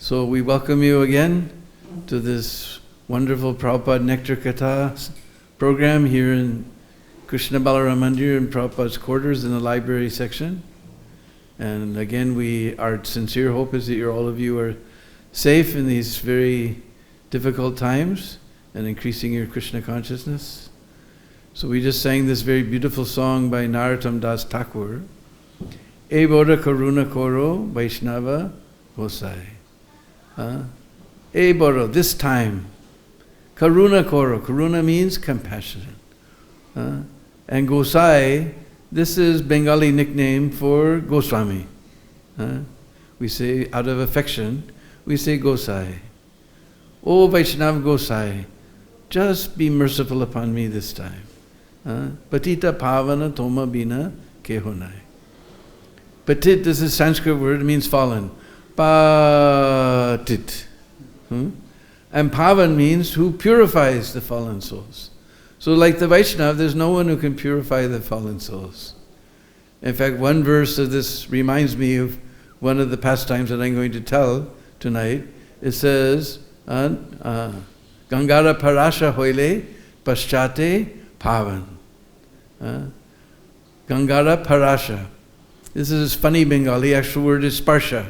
So we welcome you again to this wonderful Prabhupada Nectar Katha program here in Krishna Balaram Mandir in Prabhupada's quarters in the library section. And again, our sincere hope is that all of you are safe in these very difficult times and increasing your Krishna consciousness. So we just sang this very beautiful song by Narottam Das Thakur. E Bodha Karuna Koro Vaishnava Gosai. E Bodha, this time. Karuna Koro. Karuna means compassionate. And Gosai, this is Bengali nickname for Goswami. We say, out of affection, we say Gosai. O Vaishnava Gosai, just be merciful upon me this time. Patita Pavana Toma Bina Kehonai. Patit, this is Sanskrit word, it means fallen. Patit. And Pavan means who purifies the fallen souls. So like the Vaishnava, there's no one who can purify the fallen souls. In fact, one verse of this reminds me of one of the pastimes that I'm going to tell tonight. It says, Gangara Parasha Hoile Paschate Pavan. Gangara Parasha. This is funny Bengali, actual word is sparsha.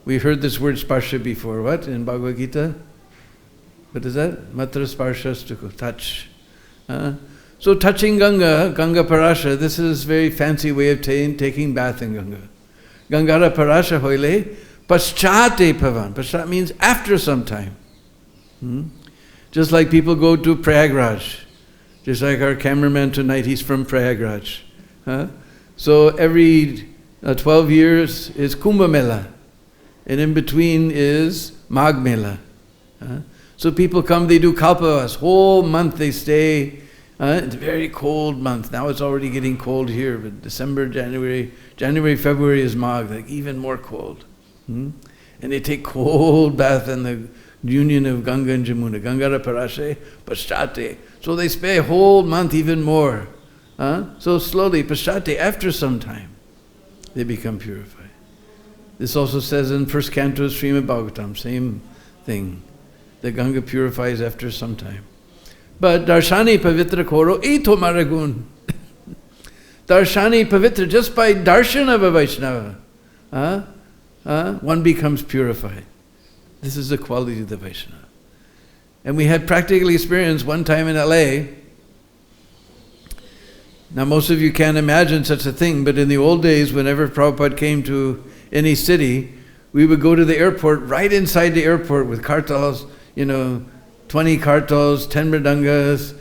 We heard this word sparsha before, what? In Bhagavad-Gita? What is that? Matra sparshastuku, touch. So touching Ganga Parasha, this is a very fancy way of taking bath in Ganga. Gangara Parasha Hoile Paschate Pavan. Paschat means after some time. Just like people go to Prayagraj. Just like our cameraman tonight, he's from Prayagraj. So every 12 years is Kumbh Mela. And in between is Magh Mela. So people come, they do Kalpavas. Whole month they stay. It's a very cold month. Now it's already getting cold here, but December, January, February is Magh, like even more cold. And they take cold bath in the union of Ganga and Jamuna. Gangara Parashe Paschate. So they stay a whole month even more. So slowly, Paschate, after some time, they become purified. This also says in first canto of Srimad Bhagavatam, same thing. The Ganga purifies after some time. But Darshani Pavitra Koro Ito Maragun. Darshani Pavitra, just by darshan of a Vaishnava, one becomes purified. This is the quality of the Vaishnava. And we had practical experience one time in LA. Now most of you can't imagine such a thing, but in the old days, whenever Prabhupada came to any city, we would go to the airport, right inside the airport with kartals, 20 kartals, 10 mridangas,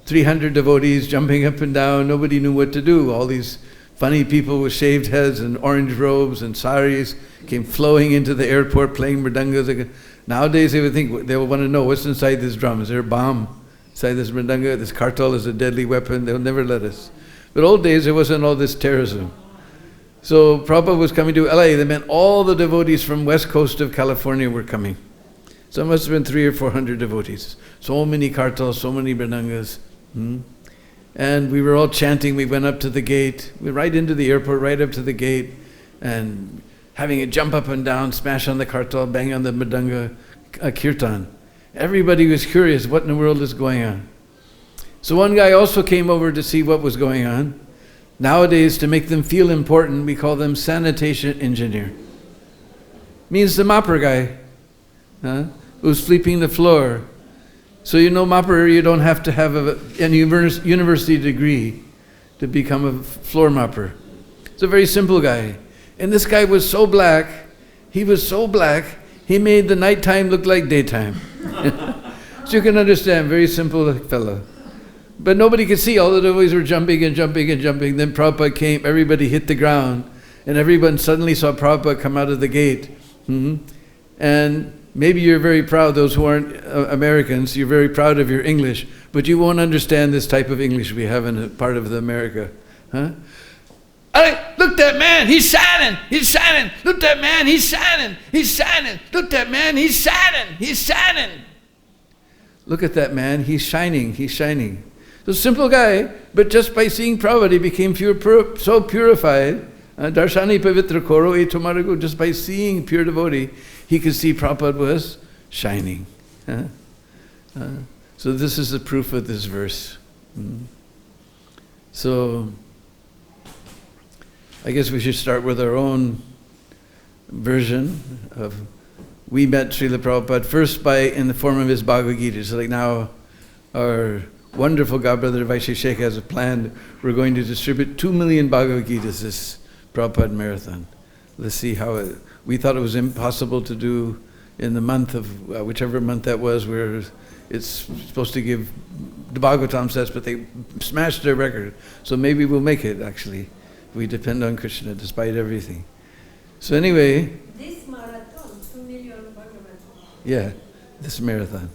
300 devotees jumping up and down. Nobody knew what to do. All these funny people with shaved heads and orange robes and saris came flowing into the airport playing mridangas. Nowadays they would want to know what's inside this drum. Is there a bomb inside this mridanga? This kartal is a deadly weapon. They'll never let us. But old days there wasn't all this terrorism. So Prabhupada was coming to LA. That meant all the devotees from west coast of California were coming. So it must have been 300 or 400 devotees. So many kartals, so many mridangas. And we were all chanting. We went up to the gate. We were right into the airport, right up to the gate, and having it jump up and down, smash on the kartal, bang on the mridanga, kirtan. Everybody was curious, what in the world is going on? So one guy also came over to see what was going on. Nowadays, to make them feel important, we call them sanitation engineer. Means the mopper guy who's sweeping the floor. So mopper, you don't have to have a university degree to become a floor mopper. It's a very simple guy. And this guy was so black, he made the nighttime look like daytime. So you can understand, very simple fellow. But nobody could see, all the devotees were jumping and jumping and jumping. Then Prabhupada came, everybody hit the ground, and everyone suddenly saw Prabhupada come out of the gate. And maybe you're very proud, those who aren't Americans, you're very proud of your English, but you won't understand this type of English we have in a part of America. Look that man, he's shining, Look that man, he's shining, Look that man, he's shining. Look at that man, he's shining. So simple guy, but just by seeing Prabhupada, he became so purified Darshani Pavitra Koro E Tomarago, just by seeing pure devotee, he could see Prabhupada was shining. So this is the proof of this verse. So I guess we should start with our own version of, we met Srila Prabhupada first in the form of his Bhagavad-Gita. So like now our wonderful godbrother Vaisheshika has a plan. We're going to distribute 2 million Bhagavad-Gitas this Prabhupada Marathon. Let's see how we thought it was impossible to do in the month of, whichever month that was, where it's supposed to give the Bhagavatam sets, but they smashed their record. So maybe we'll make it, actually. We depend on Krishna despite everything. So anyway. This marathon, 2 million Bhagavatam. Yeah, this marathon.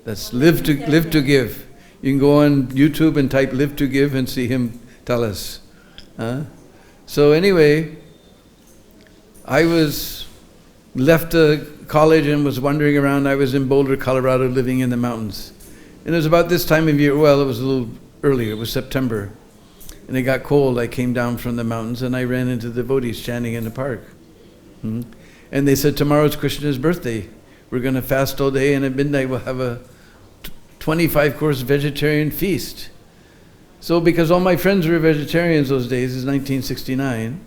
That's live to give. You can go on YouTube and type live to give and see him tell us. So anyway, I left college and was wandering around. I was in Boulder, Colorado, living in the mountains. And it was about this time of year, well, it was a little earlier, it was September. And it got cold. I came down from the mountains and I ran into the devotees chanting in the park. And they said, tomorrow's Krishna's birthday. We're going to fast all day, and at midnight we'll have a 25-course vegetarian feast. So because all my friends were vegetarians those days, it's 1969,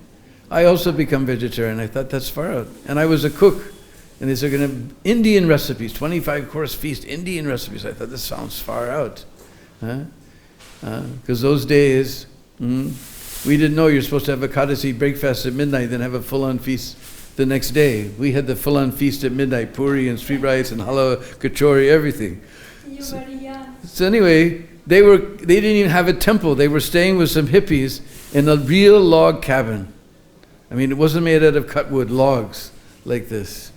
I also become vegetarian. I thought, that's far out. And I was a cook. And they said, we're going to have Indian recipes, 25-course feast, Indian recipes. I thought, this sounds far out. Because those days, we didn't know you're supposed to have a Ekadasi breakfast at midnight, then have a full-on feast the next day. We had the full-on feast at midnight, puri and street rice and halwa, kachori, everything. So anyway, they didn't even have a temple. They were staying with some hippies in a real log cabin. I mean, it wasn't made out of cut wood, logs like this.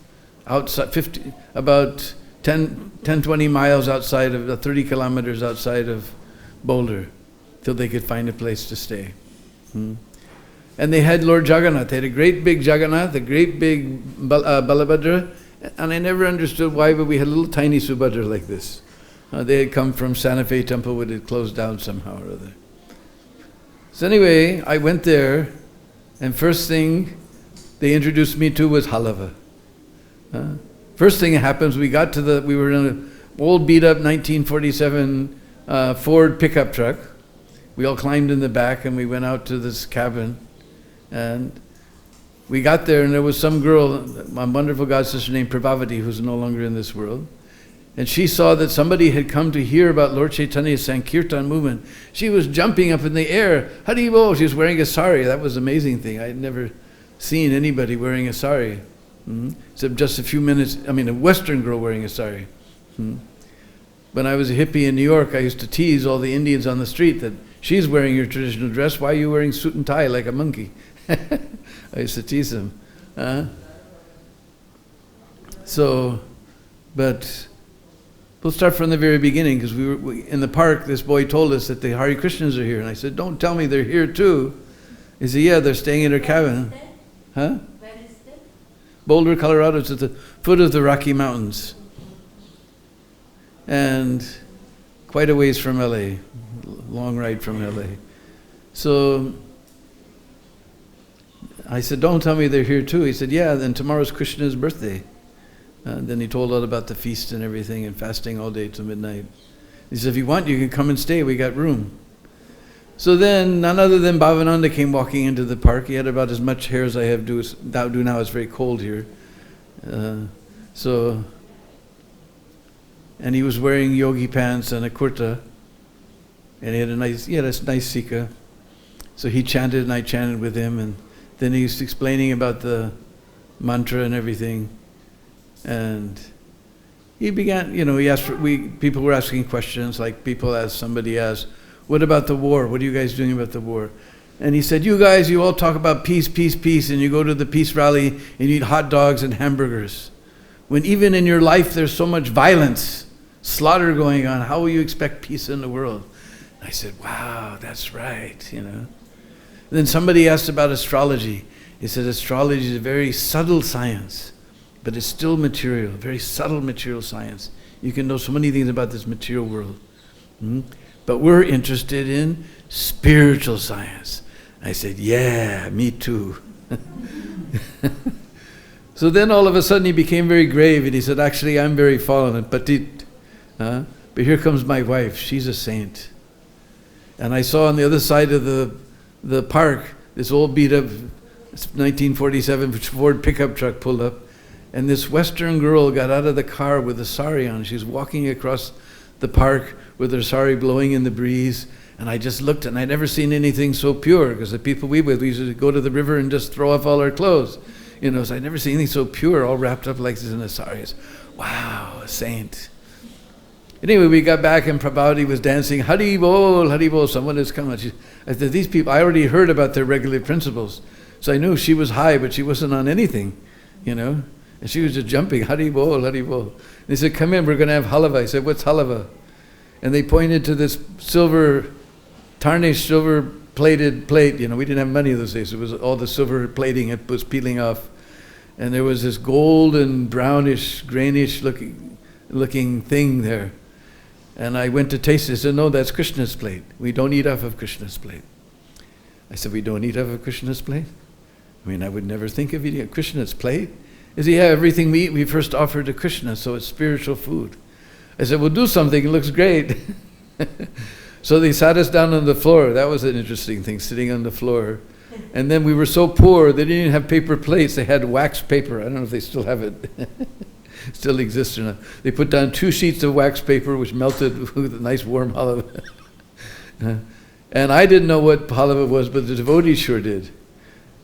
Outside, about 20 miles outside of, 30 kilometers outside of Boulder, till they could find a place to stay. And they had Lord Jagannath. They had a great big Jagannath, a great big Balabhadra, and I never understood why, but we had a little tiny Subhadra like this. They had come from Santa Fe Temple, but it closed down somehow or other. So anyway, I went there, and first thing they introduced me to was halava. First thing that happens, we were in an old beat-up 1947 Ford pickup truck. We all climbed in the back and we went out to this cabin. And we got there and there was some girl, my wonderful god sister named Prabhavati, who's no longer in this world. And she saw that somebody had come to hear about Lord Chaitanya's Sankirtan movement. She was jumping up in the air. Haribol! She was wearing a sari. That was an amazing thing. I had never seen anybody wearing a sari. Except just a few minutes, a Western girl wearing a sari. When I was a hippie in New York, I used to tease all the Indians on the street that she's wearing your traditional dress, why are you wearing suit and tie like a monkey? I used to tease them. But we'll start from the very beginning, because we were in the park, this boy told us that the Hare Krishnas are here, and I said, don't tell me they're here too. He said, yeah, they're staying in their cabin. Huh? Boulder, Colorado. It's at the foot of the Rocky Mountains. And quite a ways from LA, long ride from LA. So I said, don't tell me they're here too. He said, yeah, then tomorrow's Krishna's birthday. Then he told all about the feast and everything and fasting all day till midnight. He said, if you want, you can come and stay, we got room. So then, none other than Bhavananda came walking into the park. He had about as much hair as I do now. It's very cold here. And he was wearing yogi pants and a kurta. And he had a nice sikha. So he chanted and I chanted with him. And then he was explaining about the mantra and everything. And he began, he asked people were asking questions, like somebody asked, what about the war? What are you guys doing about the war? And he said, you guys, you all talk about peace, peace, peace, and you go to the peace rally and you eat hot dogs and hamburgers. When even in your life there's so much violence, slaughter going on, how will you expect peace in the world? And I said, wow, that's right, And then somebody asked about astrology. He said, astrology is a very subtle science, but it's still material, very subtle material science. You can know so many things about this material world. But we're interested in spiritual science. I said, yeah, me too. So then all of a sudden he became very grave and he said, actually I'm very fallen and patit. But here comes my wife, she's a saint. And I saw on the other side of the park, this old beat up 1947 Ford pickup truck pulled up, and this Western girl got out of the car with a sari on. She's walking across the park with her sari blowing in the breeze, and I just looked and I'd never seen anything so pure, because the people we used to go to the river and just throw off all our clothes. So I'd never seen anything so pure, all wrapped up like this in a sari. Wow, a saint. Anyway, we got back and Prabhupada was dancing, Hari Bol, someone has come. I said, these people, I already heard about their regulative principles. So I knew she was high, but she wasn't on anything, And she was just jumping, Hari Bol, Hari Bol. They said, come in, we're going to have halava. I said, what's halava? And they pointed to this tarnished silver plated plate. We didn't have money those days. It was all the silver plating, it was peeling off. And there was this golden, brownish, grainish looking thing there. And I went to taste it. I said, no, that's Krishna's plate. We don't eat off of Krishna's plate. I said, we don't eat off of Krishna's plate? I would never think of eating at Krishna's plate. He said, yeah, everything we eat, we first offer to Krishna, so it's spiritual food. I said, well, do something, it looks great. So they sat us down on the floor. That was an interesting thing, sitting on the floor. And then we were so poor, they didn't even have paper plates, they had wax paper. I don't know if they still have it. Still exists or not. They put down 2 sheets of wax paper, which melted with a nice warm halava. And I didn't know what halava was, but the devotees sure did.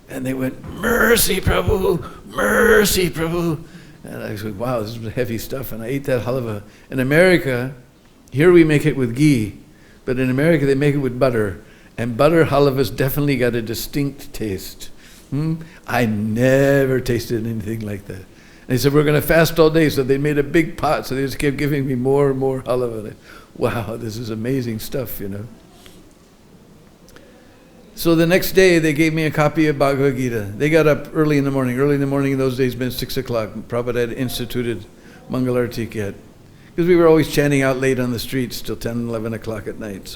And they went, mercy, Prabhu, mercy, Prabhu. And I said, wow, this is heavy stuff. And I ate that halava. In America, here we make it with ghee, but in America they make it with butter. And butter halava's definitely got a distinct taste. I never tasted anything like that. And they said, we're going to fast all day. So they made a big pot. So they just kept giving me more and more halava. Wow, this is amazing stuff, So the next day, they gave me a copy of Bhagavad-Gita. They got up early in the morning. Early in the morning in those days meant 6 o'clock. Prabhupada had instituted Mangalarti yet. Because we were always chanting out late on the streets till 10, 11 o'clock at night.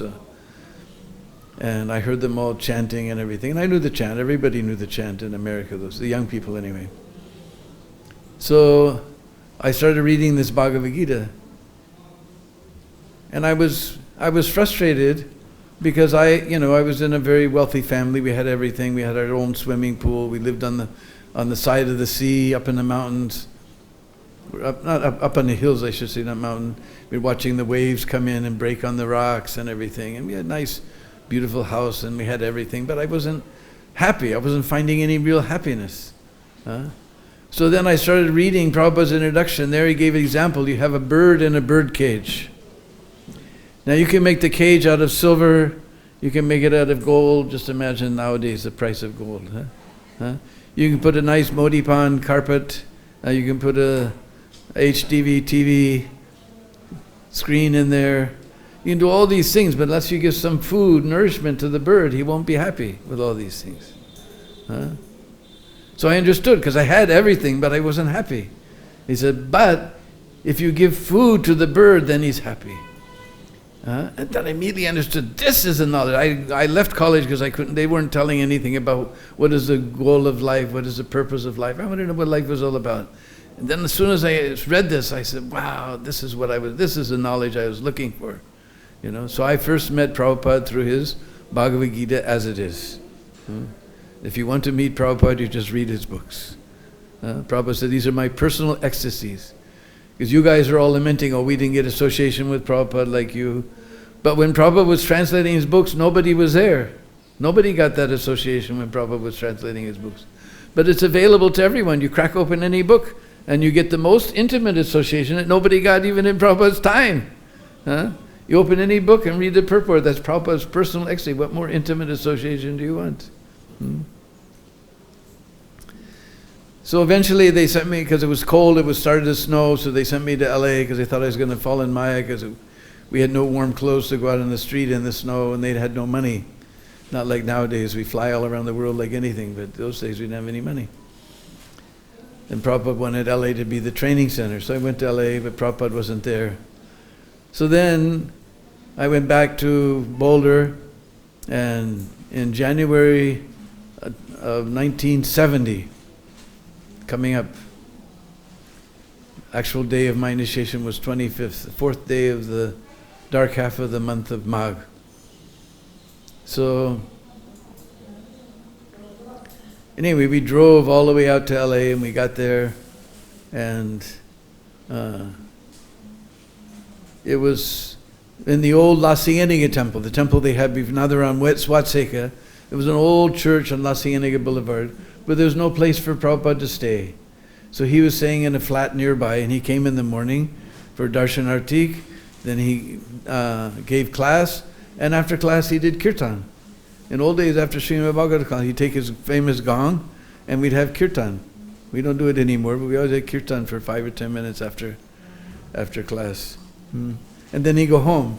And I heard them all chanting and everything. And I knew the chant. Everybody knew the chant in America, the young people anyway. So I started reading this Bhagavad-Gita. And I was frustrated because I was in a very wealthy family. We had everything. We had our own swimming pool. We lived on the side of the sea, up in the mountains. Up on the hills, I should say, not mountain. We were watching the waves come in and break on the rocks and everything. And we had a nice, beautiful house and we had everything. But I wasn't happy. I wasn't finding any real happiness. So then I started reading Prabhupada's introduction. There he gave an example. You have a bird in a bird cage. Now you can make the cage out of silver. You can make it out of gold. Just imagine nowadays the price of gold. You can put a nice Modipan carpet. You can put a HDV TV screen in there. You can do all these things, but unless you give some food, nourishment to the bird, he won't be happy with all these things. So I understood, because I had everything, but I wasn't happy. He said, but if you give food to the bird, then he's happy. And then I immediately understood, this is a knowledge. I left college because they weren't telling anything about what is the goal of life, what is the purpose of life. I wanted to know what life was all about. And then as soon as I read this, I said, wow, this is the knowledge I was looking for. So I first met Prabhupada through his Bhagavad-Gita as it is. If you want to meet Prabhupada, you just read his books. Prabhupada said, these are my personal ecstasies. Because you guys are all lamenting, we didn't get association with Prabhupada like you. But when Prabhupada was translating his books, nobody was there. Nobody got that association when Prabhupada was translating his books. But it's available to everyone. You crack open any book, and you get the most intimate association that nobody got even in Prabhupada's time. You open any book and read the purport. That's Prabhupada's personal ecstasy. What more intimate association do you want? So eventually they sent me, because it was cold, it started to snow, so they sent me to LA because they thought I was going to fall in Maya, because we had no warm clothes to go out in the street in the snow, and they had no money. Not like nowadays, we fly all around the world like anything, but those days we didn't have any money. And Prabhupada wanted LA to be the training center, so I went to LA, but Prabhupada wasn't there. So then I went back to Boulder, and in January of 1970, coming up. Actual day of my initiation was 25th, the 4th day of the dark half of the month of Magh. So, anyway, we drove all the way out to LA and we got there, and it was in the old La Cienega temple, the temple they had before. Now they're on Watseka. It was an old church on La Cienega Boulevard, but there was no place for Prabhupada to stay. So he was staying in a flat nearby, and he came in the morning for Darshan Artik, then he gave class, and after class he did kirtan. In old days, after Srimad Bhagavad-Gita, he'd take his famous gong, and we'd have kirtan. We don't do it anymore, but we always had kirtan for 5 or 10 minutes after class. And then he'd go home.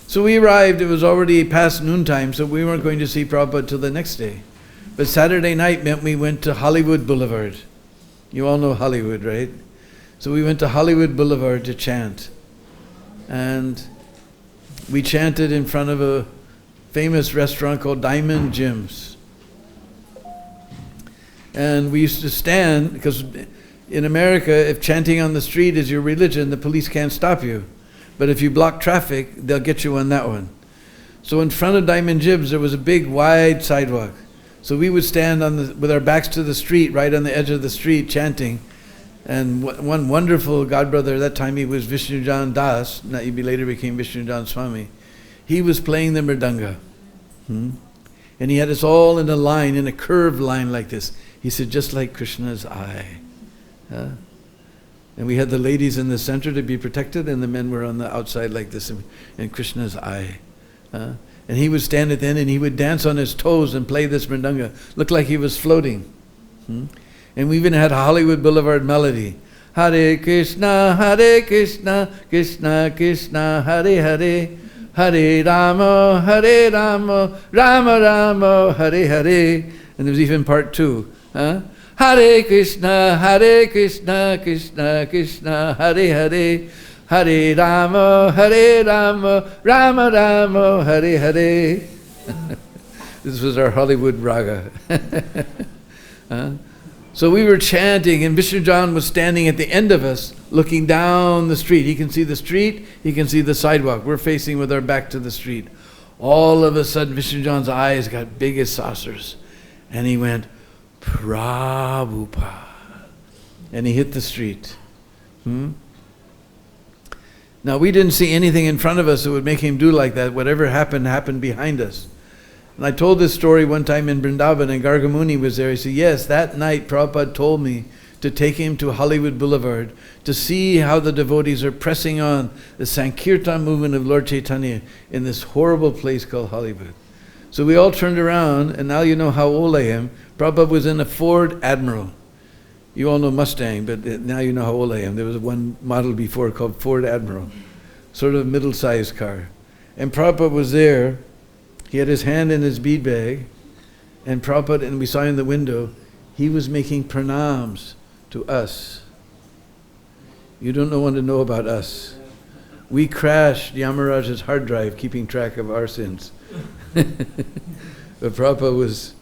So we arrived, it was already past noontime, so we weren't going to see Prabhupada till the next day. But Saturday night meant we went to Hollywood Boulevard. You all know Hollywood, right? So we went to Hollywood Boulevard to chant. And we chanted in front of a famous restaurant called Diamond Jim's. And we used to stand, because in America, if chanting on the street is your religion, the police can't stop you. But if you block traffic, they'll get you on that one. So in front of Diamond Jim's, there was a big, wide sidewalk. So we would stand with our backs to the street, right on the edge of the street, chanting. And one wonderful godbrother, at that time he was Vishnujan Das, he later became Vishnujan Swami. He was playing the mridanga. And he had us all in a line, in a curved line like this. He said, just like Krishna's eye. And we had the ladies in the center to be protected, and the men were on the outside like this, in Krishna's eye. And he would stand at the end and he would dance on his toes and play this mridanga. Looked like he was floating. And we even had a Hollywood Boulevard melody. Hare Krishna, Krishna Krishna, Hare Hare, Hare Rama, Rama Rama, Hare Hare. And there was even part 2. Hare Krishna, Krishna Krishna, Hare Hare, Hare Rama, Rama Rama, Hare Hare. This was our Hollywood raga. So we were chanting, and Vishnujan was standing at the end of us, looking down the street. He can see the street, he can see the sidewalk. We're facing with our back to the street. All of a sudden, Vishnujan's eyes got big as saucers, and he went, Prabhupada. And he hit the street. Now, we didn't see anything in front of us that would make him do like that. Whatever happened behind us. And I told this story one time in Vrindavan, and Gargamuni was there. He said, yes, that night Prabhupada told me to take him to Hollywood Boulevard to see how the devotees are pressing on the Sankirtan movement of Lord Chaitanya in this horrible place called Hollywood. So we all turned around, and now you know how old I am. Prabhupada was in a Ford Admiral. You all know Mustang, but now you know how old I am. There was one model before called Ford Admiral, sort of a middle-sized car. And Prabhupada was there. He had his hand in his bead bag, and Prabhupada, and we saw in the window, he was making pranams to us. You don't want to know about us. We crashed Yamaraj's hard drive, keeping track of our sins. But Prabhupada was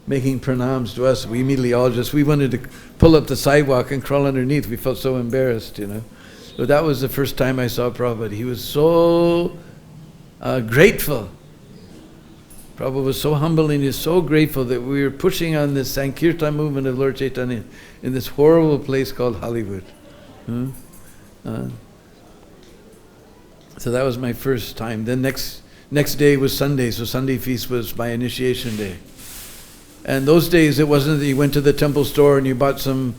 making pranams to us. We immediately we wanted to pull up the sidewalk and crawl underneath. We felt so embarrassed, But that was the first time I saw Prabhupada. He was so grateful. Prabhupada was so humble, and he was so grateful that we were pushing on this Sankirtan movement of Lord Chaitanya in this horrible place called Hollywood. So that was my first time. Then next day was Sunday, so Sunday feast was my initiation day. And those days it wasn't that you went to the temple store and you bought some,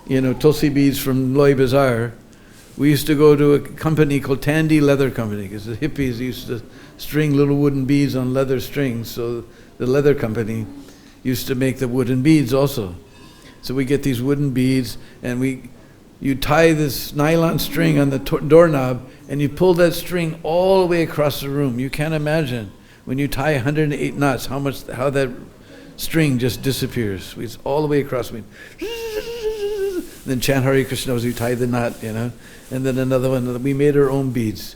tulsi beads from Loy Bazaar. We used to go to a company called Tandy Leather Company, because the hippies used to string little wooden beads on leather strings, so the leather company used to make the wooden beads also. So we get these wooden beads, and you tie this nylon string on the doorknob, and you pull that string all the way across the room. You can't imagine when you tie 108 knots how that string just disappears. It's all the way across. Then chant Hare Krishna as you tie the knot, and then another one. We made our own beads.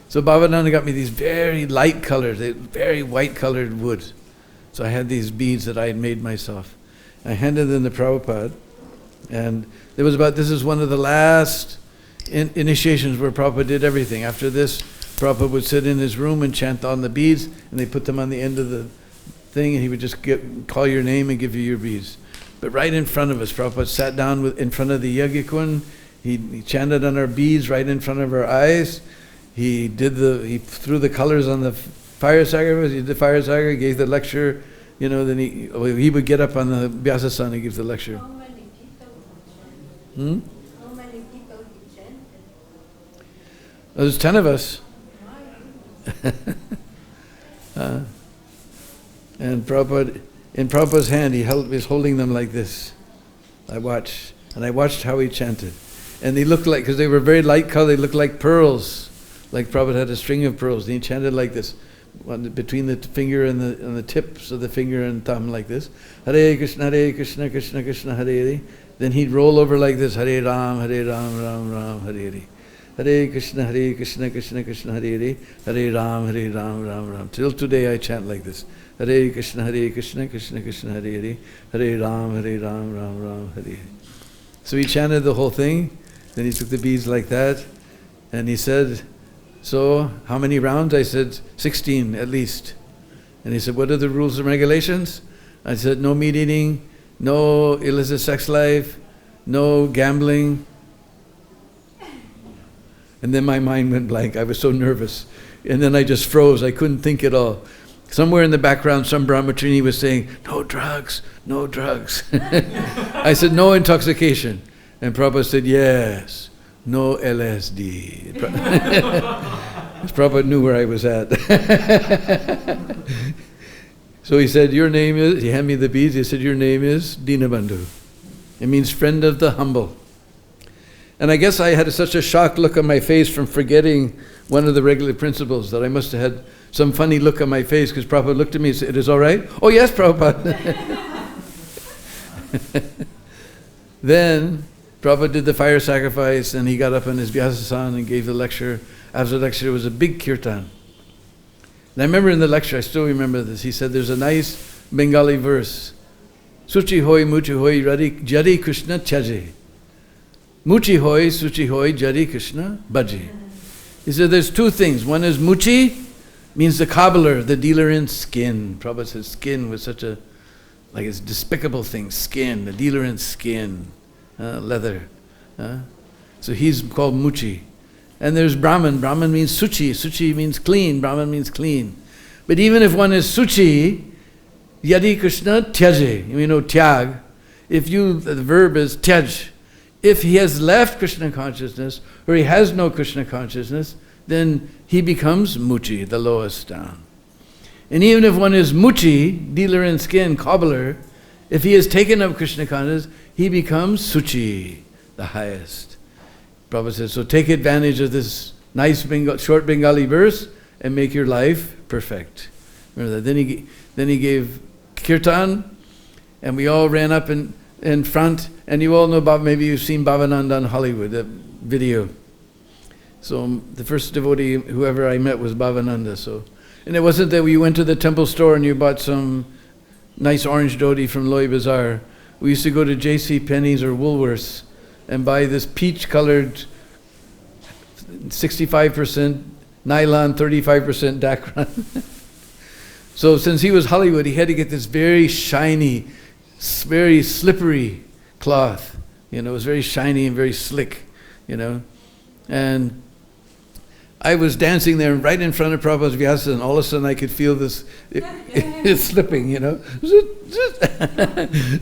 So Bhavananda got me these very light colored, very white colored wood. So I had these beads that I had made myself. I handed them to Prabhupada, and this is one of the last initiations where Prabhupada did everything. After this, Prabhupada would sit in his room and chant on the beads, and they put them on the end of the thing, and he would just call your name and give you your beads. But right in front of us, Prabhupada sat down in front of the ISKCON. He chanted on our beads right in front of our eyes. He threw the colors on the fire sacrifice. He did the fire sacrifice, gave the lecture. Then he would get up on the Vyasasana and give the lecture. How many people chanted? How many people he chanted? There's 10 of us. And Prabhupada, in Prabhupada's hand, he was holding them like this. I watched how he chanted. And they looked like, because they were very light color, they looked like pearls. Like Prabhupada had a string of pearls. And he chanted like this, between the finger and the tips of the finger and thumb like this. Hare Krishna, Krishna Krishna, Hare Hare. Then he'd roll over like this, Hare Ram, Ram Ram, Hare Hare. Hare Krishna, Krishna Krishna, Hare Hare. Hare Ram, Ram Ram. Till today I chant like this. Hare Krishna, Krishna Krishna, Hare Hare. Hare Ram, Ram Ram, Hare Hare. So he chanted the whole thing. Then he took the beads like that, and he said, so how many rounds? I said, 16 at least. And he said, what are the rules and regulations? I said, no meat eating, no illicit sex life, no gambling. And then my mind went blank. I was so nervous. And then I just froze. I couldn't think at all. Somewhere in the background, some brahmachari was saying, no drugs, no drugs. I said, no intoxication. And Prabhupada said, yes, no LSD. Prabhupada knew where I was at. So he said, your name is, he handed me the beads, he said, your name is Deena Bandhu. It means friend of the humble. And I guess I had such a shocked look on my face from forgetting one of the regular principles that I must have had some funny look on my face, because Prabhupada looked at me and said, it is all right? Oh yes, Prabhupada. Then Prabhupada did the fire sacrifice, and he got up on his Vyasasana and gave the lecture. After the lecture, there was a big kirtan. And I remember in the lecture, I still remember this, he said there's a nice Bengali verse. Suchi hoi, muchi hoi, jari Krishna chaji. Muchi hoi, suchi hoi, jari Krishna bhaji. He said there's two things. One is muchi, means the cobbler, the dealer in skin. Prabhupada said skin was such a, like it's a despicable thing, skin, the dealer in skin. Leather. So he's called Muchi. And there's Brahman. Brahman means Suchi. Suchi means clean. Brahman means clean. But even if one is Suchi, Yadi Krishna Tyaje. You know, Tyag. The verb is Tyaj. If he has left Krishna consciousness, or he has no Krishna consciousness, then he becomes Muchi, the lowest down. And even if one is Muchi, dealer in skin, cobbler, if he has taken up Krishna consciousness, he becomes Suchi, the highest. Prabhupada says, so take advantage of this nice short Bengali verse and make your life perfect. Remember that. Then he gave kirtan, and we all ran up in front, and you all know about, maybe you've seen Bhavananda on Hollywood, that video. So the first devotee, whoever I met, was Bhavananda. And it wasn't that we went to the temple store and you bought some nice orange dhoti from Loi Bazaar. We used to go to J.C. Penney's or Woolworths and buy this peach-colored 65% nylon, 35% Dacron. So since he was Hollywood, he had to get this very shiny, very slippery cloth. It was very shiny and very slick, And I was dancing there right in front of Prabhupada's Vyasa, and all of a sudden I could feel this, it's slipping,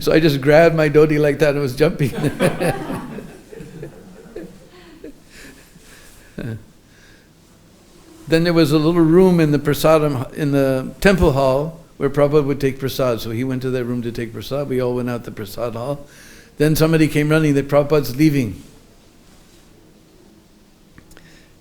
So I just grabbed my dhoti like that and was jumping. Then there was a little room in the prasadam, in the temple hall, where Prabhupada would take prasad. So he went to that room to take prasad. We all went out to prasad hall. Then somebody came running that Prabhupada's leaving.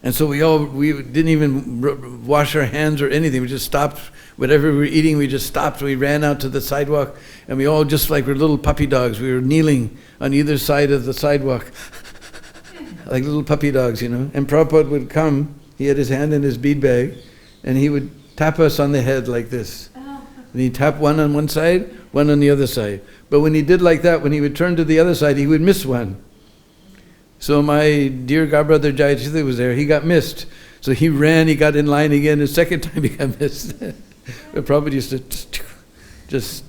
And so we didn't even wash our hands or anything. We just stopped. Whatever we were eating, we just stopped. We ran out to the sidewalk, and we all, just like we're little puppy dogs, we were kneeling on either side of the sidewalk, like little puppy dogs, And Prabhupada would come. He had his hand in his bead bag, and he would tap us on the head like this. And he'd tap one on one side, one on the other side. But when he did like that, when he would turn to the other side, he would miss one. So my dear godbrother Jayachitha was there. He got missed. So he ran, he got in line again. The second time he got missed. But Prabhupada used to just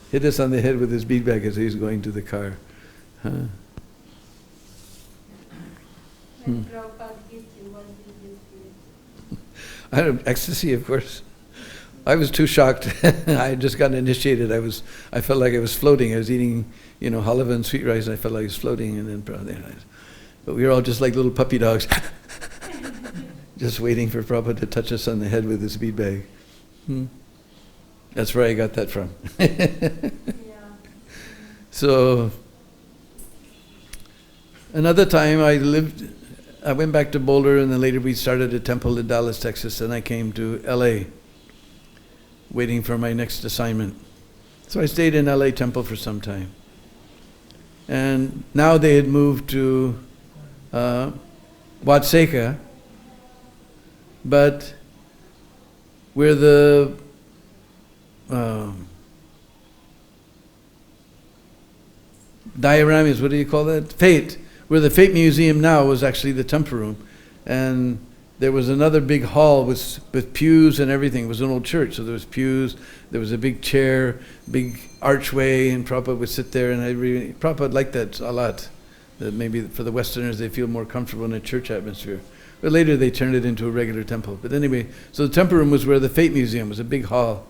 hit us on the head with his bead bag as he was going to the car. When Prabhupada gives you, what did you feel? I had ecstasy, of course. I was too shocked. I had just gotten initiated. I felt like I was floating. I was eating, halava and sweet rice, and I felt like I was floating. And then, but we were all just like little puppy dogs, just waiting for Prabhupada to touch us on the head with his bead bag. That's where I got that from. So, another time I went back to Boulder, and then later we started a temple in Dallas, Texas, and I came to LA, waiting for my next assignment. So I stayed in LA temple for some time. And now they had moved to Watseka, but where the diorama is, what do you call that? Fate. Where the Fate Museum now was actually the temple room. And there was another big hall with pews and everything. It was an old church, so there was pews, there was a big chair, big archway, and Prabhupada would sit there, and Prabhupada liked that a lot. That maybe for the Westerners they feel more comfortable in a church atmosphere. But later they turned it into a regular temple. But anyway, so the temple room was where the Fate Museum was, a big hall.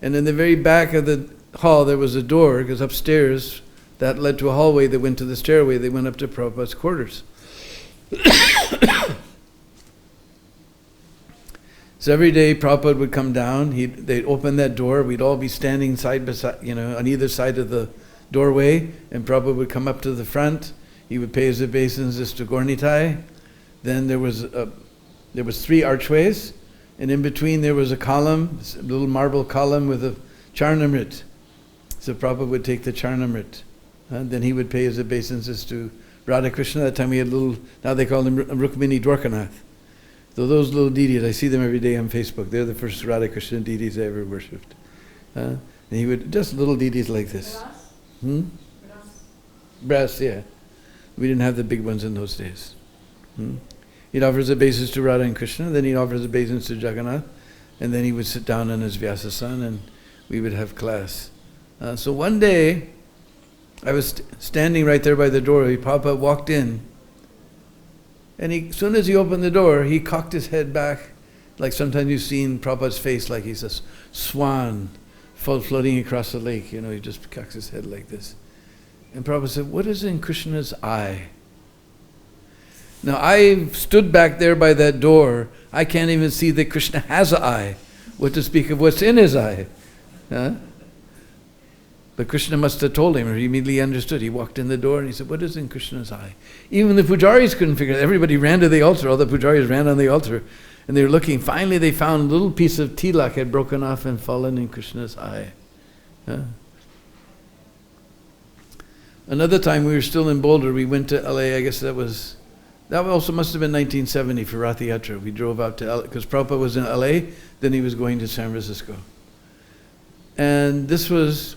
And in the very back of the hall there was a door, because upstairs that led to a hallway that went to the stairway that went up to Prabhupada's quarters. So every day Prabhupada would come down, they'd open that door, we'd all be standing side by side, on either side of the doorway, and Prabhupada would come up to the front, he would pay his obeisances to Gornitai. Then there was 3 archways, and in between there was a column, a little marble column with a Charnamrit. So Prabhupada would take the Charnamrit. Then he would pay his obeisances to Radha Krishna. That time we had now they call him Rukmini Dwarkanath. So those little deities, I see them every day on Facebook. They're the first Radha Krishna deities I ever worshipped. And he would, just little deities like this. Brass, yeah. We didn't have the big ones in those days. He'd offer his obeisance to Radha and Krishna, then he'd offer his obeisance to Jagannath, and then he would sit down on his Vyasasan and we would have class. So one day, I was standing right there by the door, Prabhupada walked in, and as soon as he opened the door, he cocked his head back, like sometimes you've seen Prabhupada's face, like he's a swan floating across the lake, he just cocks his head like this. And Prabhupada said, "What is in Krishna's eye?" Now I stood back there by that door, I can't even see that Krishna has an eye, what to speak of what's in his eye. But Krishna must have told him, or he immediately understood. He walked in the door and he said, "What is in Krishna's eye?" Even the pujaris couldn't figure it out. Everybody ran to the altar, all the pujaris ran on the altar, and they were looking. Finally they found a little piece of tilak had broken off and fallen in Krishna's eye. Another time we were still in Boulder, we went to LA, I guess that also must have been 1970 for Rath Yatra. We drove out to LA, because Prabhupada was in LA, then he was going to San Francisco. And this was,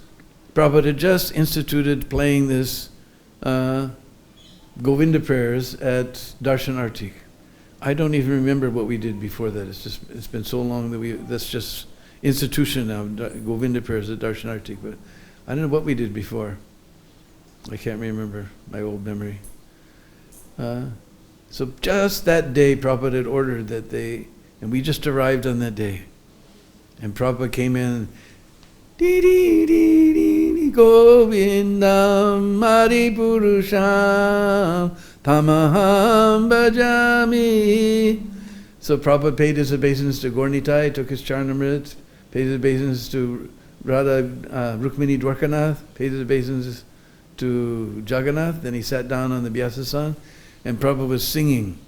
Prabhupada had just instituted playing this Govinda prayers at Darshan Artik. I don't even remember what we did before that. It's been so long that that's just institution now, Govinda prayers at Darshan Artik. But I don't know what we did before. I can't remember my old memory. So just that day, Prabhupada had ordered that and we just arrived on that day. And Prabhupada came in, dee dee dee dee Govindam Adi Purusham Tamaham Bhajami. So Prabhupada paid his obeisance to Gornitai, took his Charnamrit, paid his obeisance to Radha Rukmini Dwarkanath, paid his obeisances to Jagannath, then he sat down on the Vyasasan, and Prabhupada was singing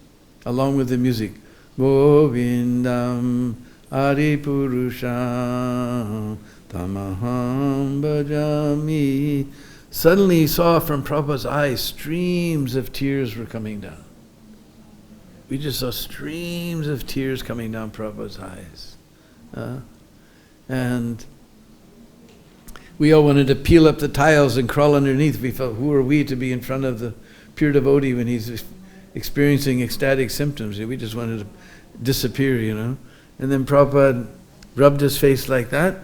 along with the music. Govindam Adi Purusham Tamaham Bhajami. Suddenly he saw from Prabhupada's eyes streams of tears were coming down. We just saw streams of tears coming down Prabhupada's eyes. And we all wanted to peel up the tiles and crawl underneath. We felt, who are we to be in front of the pure devotee when he's experiencing ecstatic symptoms? We just wanted to disappear, And then Prabhupada rubbed his face like that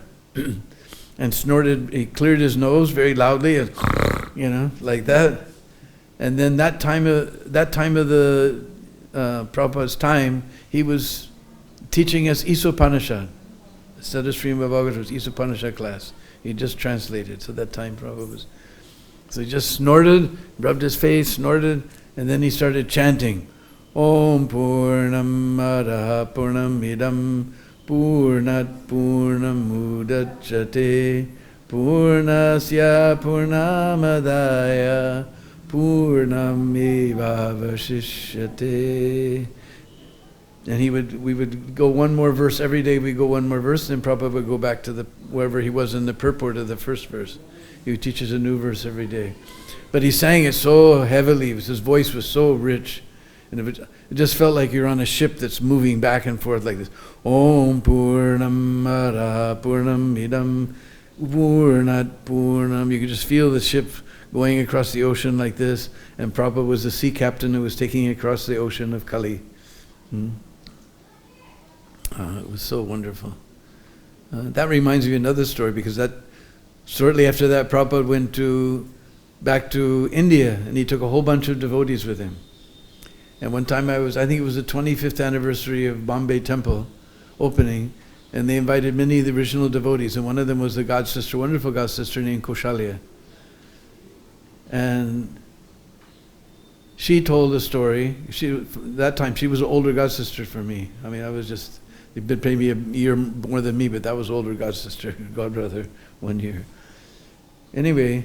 and snorted. He cleared his nose very loudly, and, like that. And then that time of the Prabhupada's time, he was teaching us Isopanishad. Instead of Srimad Bhagavatam, it was Isopanishad class. He just translated. So that time Prabhupada was. So he just snorted, rubbed his face, snorted, and then he started chanting. Om Purnamada Purnamidam Purnat Purnamudachyate Purnasya Purnamadaya Purnameva Vashishyate. And we would go one more verse every day. We go one more verse, and then Prabhupada would go back to wherever he was in the purport of the first verse. He would teach us a new verse every day. But he sang it so heavily. His voice was so rich. And it just felt like you're on a ship that's moving back and forth like this. Om Purnam Mara Purnam Idam Purnat Purnam. You could just feel the ship going across the ocean like this. And Prabhupada was the sea captain who was taking it across the ocean of Kali. It was so wonderful. That reminds me of another story, because shortly after that, Prabhupada went back to India, and he took a whole bunch of devotees with him. And one time I think it was the 25th anniversary of Bombay Temple opening, and they invited many of the original devotees, and one of them was the god sister, wonderful god sister named Kaushalya. And she told a story. That time she was an older god sister for me. I mean, they'd been maybe a year more than me, but that was older god sister, god brother, 1 year. Anyway,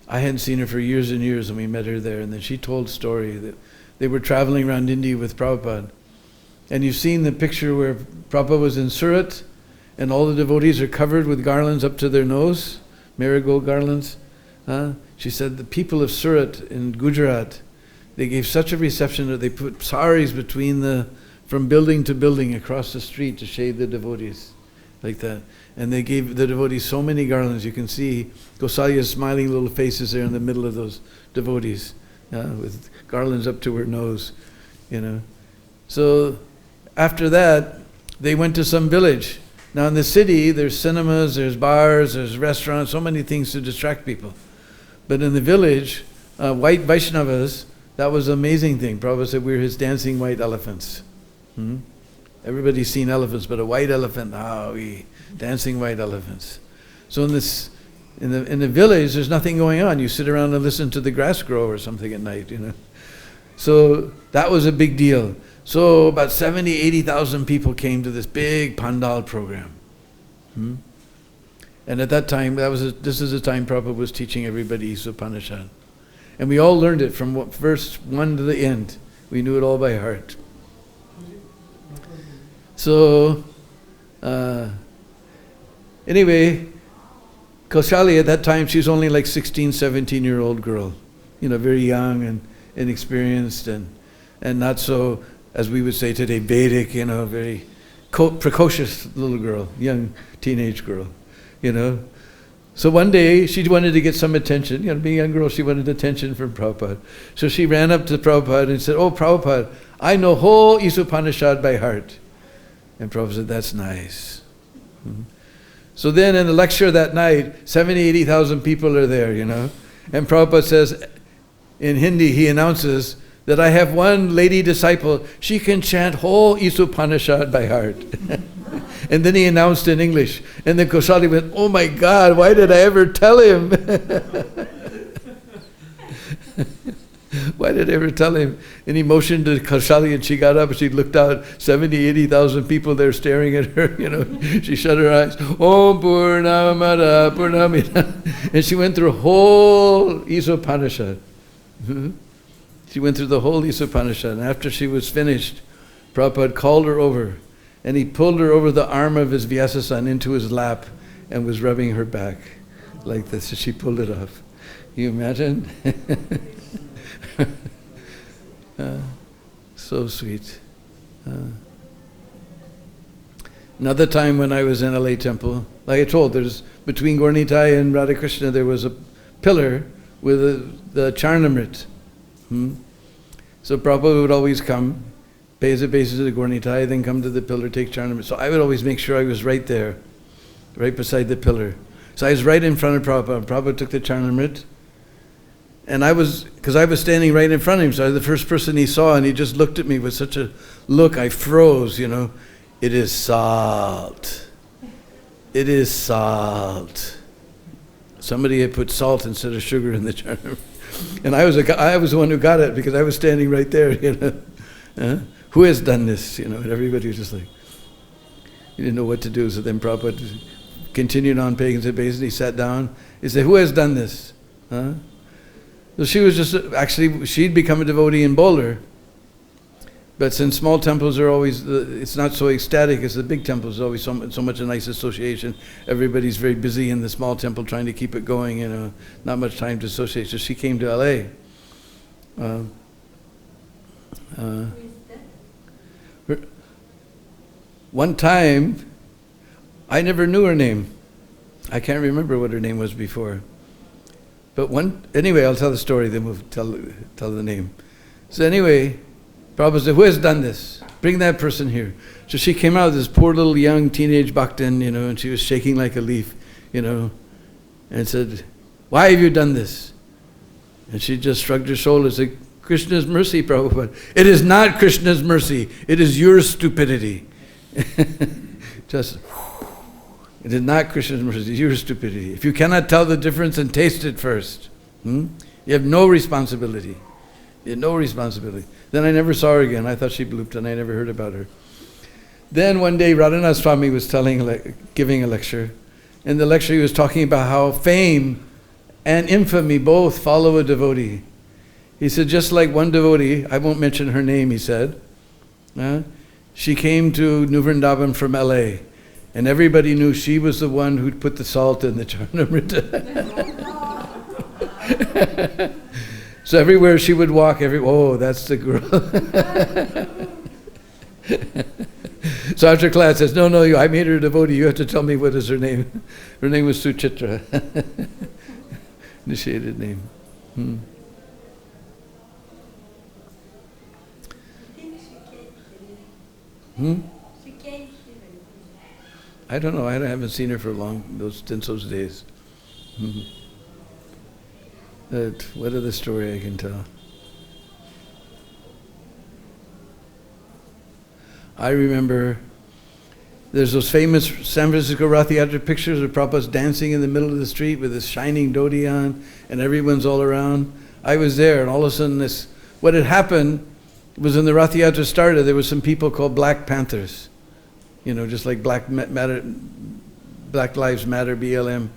I hadn't seen her for years and years, and we met her there, and then she told a story that they were traveling around India with Prabhupada. And you've seen the picture where Prabhupada was in Surat, and all the devotees are covered with garlands up to their nose, marigold garlands. She said the people of Surat in Gujarat, they gave such a reception that they put saris from building to building across the street to shade the devotees, like that. And they gave the devotees so many garlands. You can see Kausalya's smiling little faces there in the middle of those devotees, with garlands up to her nose, So after that, they went to some village. Now in the city, there's cinemas, there's bars, there's restaurants, so many things to distract people. But in the village, white Vaishnavas, that was an amazing thing. Prabhupada said we were his dancing white elephants. Everybody's seen elephants, but a white elephant, dancing white elephants. So in the village, there's nothing going on. You sit around and listen to the grass grow or something at night, So that was a big deal. So about 80,000 people came to this big Pandal program. And at that time, this is the time Prabhupada was teaching everybody Isopanishad. And we all learned it from verse 1 to the end. We knew it all by heart. So, anyway, Kaushalya at that time, she was only like 16, 17-year-old girl. Very young and inexperienced and not so, as we would say today, Vedic, very precocious little girl, young teenage girl, So one day, she wanted to get some attention. Being a young girl, she wanted attention from Prabhupada. So she ran up to Prabhupada and said, "Oh, Prabhupada, I know whole Isopanishad by heart." And Prabhupada said, "That's nice." So then in the lecture that night, 80,000 people are there, And Prabhupada says, in Hindi, he announces that I have one lady disciple, she can chant whole Isopanishad by heart. And then he announced in English. And then Kaushalya went, "Oh my God, why did I ever tell him?" Why did I ever tell him? And he motioned to Kaushalya, and she got up and she looked out, 80,000 people there staring at her, She shut her eyes. Om Purnamada Purnamida. And she went through whole Isopanishad. She went through the whole Isopanishad. And after she was finished, Prabhupada called her over, and he pulled her over the arm of his Vyasasan into his lap and was rubbing her back like this. So she pulled it off. Can you imagine? So sweet. Another time when I was in LA temple, like I told, there's between Gaura-Nitai and Radha Krishna there was a pillar with the Charnamrit. So Prabhupada would always come, pay his obeisance to the Gaura-Nitai, then come to the pillar, take Charnamrit. So I would always make sure I was right there, right beside the pillar. So I was right in front of Prabhupada. Prabhupada took the Charnamrit, and because I was standing right in front of him, so I was the first person he saw, and he just looked at me with such a look, I froze, It is salt. It is salt. Somebody had put salt instead of sugar in the Charnamrit. And I was the one who got it because I was standing right there, Who has done this? And everybody was just like, he didn't know what to do. So then Prabhupada continued on paying his obeisance. He sat down. He said, who has done this? So she was actually, she'd become a devotee in Boulder. But since small temples are always, it's not so ecstatic as the big temples, there's always so much a nice association. Everybody's very busy in the small temple trying to keep it going, not much time to associate. So she came to LA. One time, I never knew her name. I can't remember what her name was before. But anyway, I'll tell the story, then we'll tell the name. So anyway, Prabhupada said, who has done this? Bring that person here. So she came out, this poor little young teenage bhaktin, and she was shaking like a leaf, and said, why have you done this? And she just shrugged her shoulders and said, Krishna's mercy, Prabhupada. It is not Krishna's mercy. It is your stupidity. Just, it is not Krishna's mercy. It is your stupidity. If you cannot tell the difference, then taste it first. You have no responsibility. You have no responsibility. Then I never saw her again. I thought she blooped and I never heard about her. Then one day Radhanath Swami was giving a lecture. In the lecture he was talking about how fame and infamy both follow a devotee. He said, just like one devotee, I won't mention her name, he said, she came to New Vrindavan from LA, and everybody knew she was the one who'd put the salt in the Charnamrita. So everywhere she would walk, that's the girl. So after class says, no, I made her a devotee, you have to tell me what is her name. Her name was Suchitra. Initiated name. I don't know. I haven't seen her for since those days. What other story I can tell? I remember there's those famous San Francisco Rath Yatra pictures of Prabhupada's dancing in the middle of the street with his shining dhoti on, and everyone's all around. I was there, and all of a sudden what had happened was when the Rath Yatra started, there were some people called Black Panthers. Just like Black Lives Matter, BLM.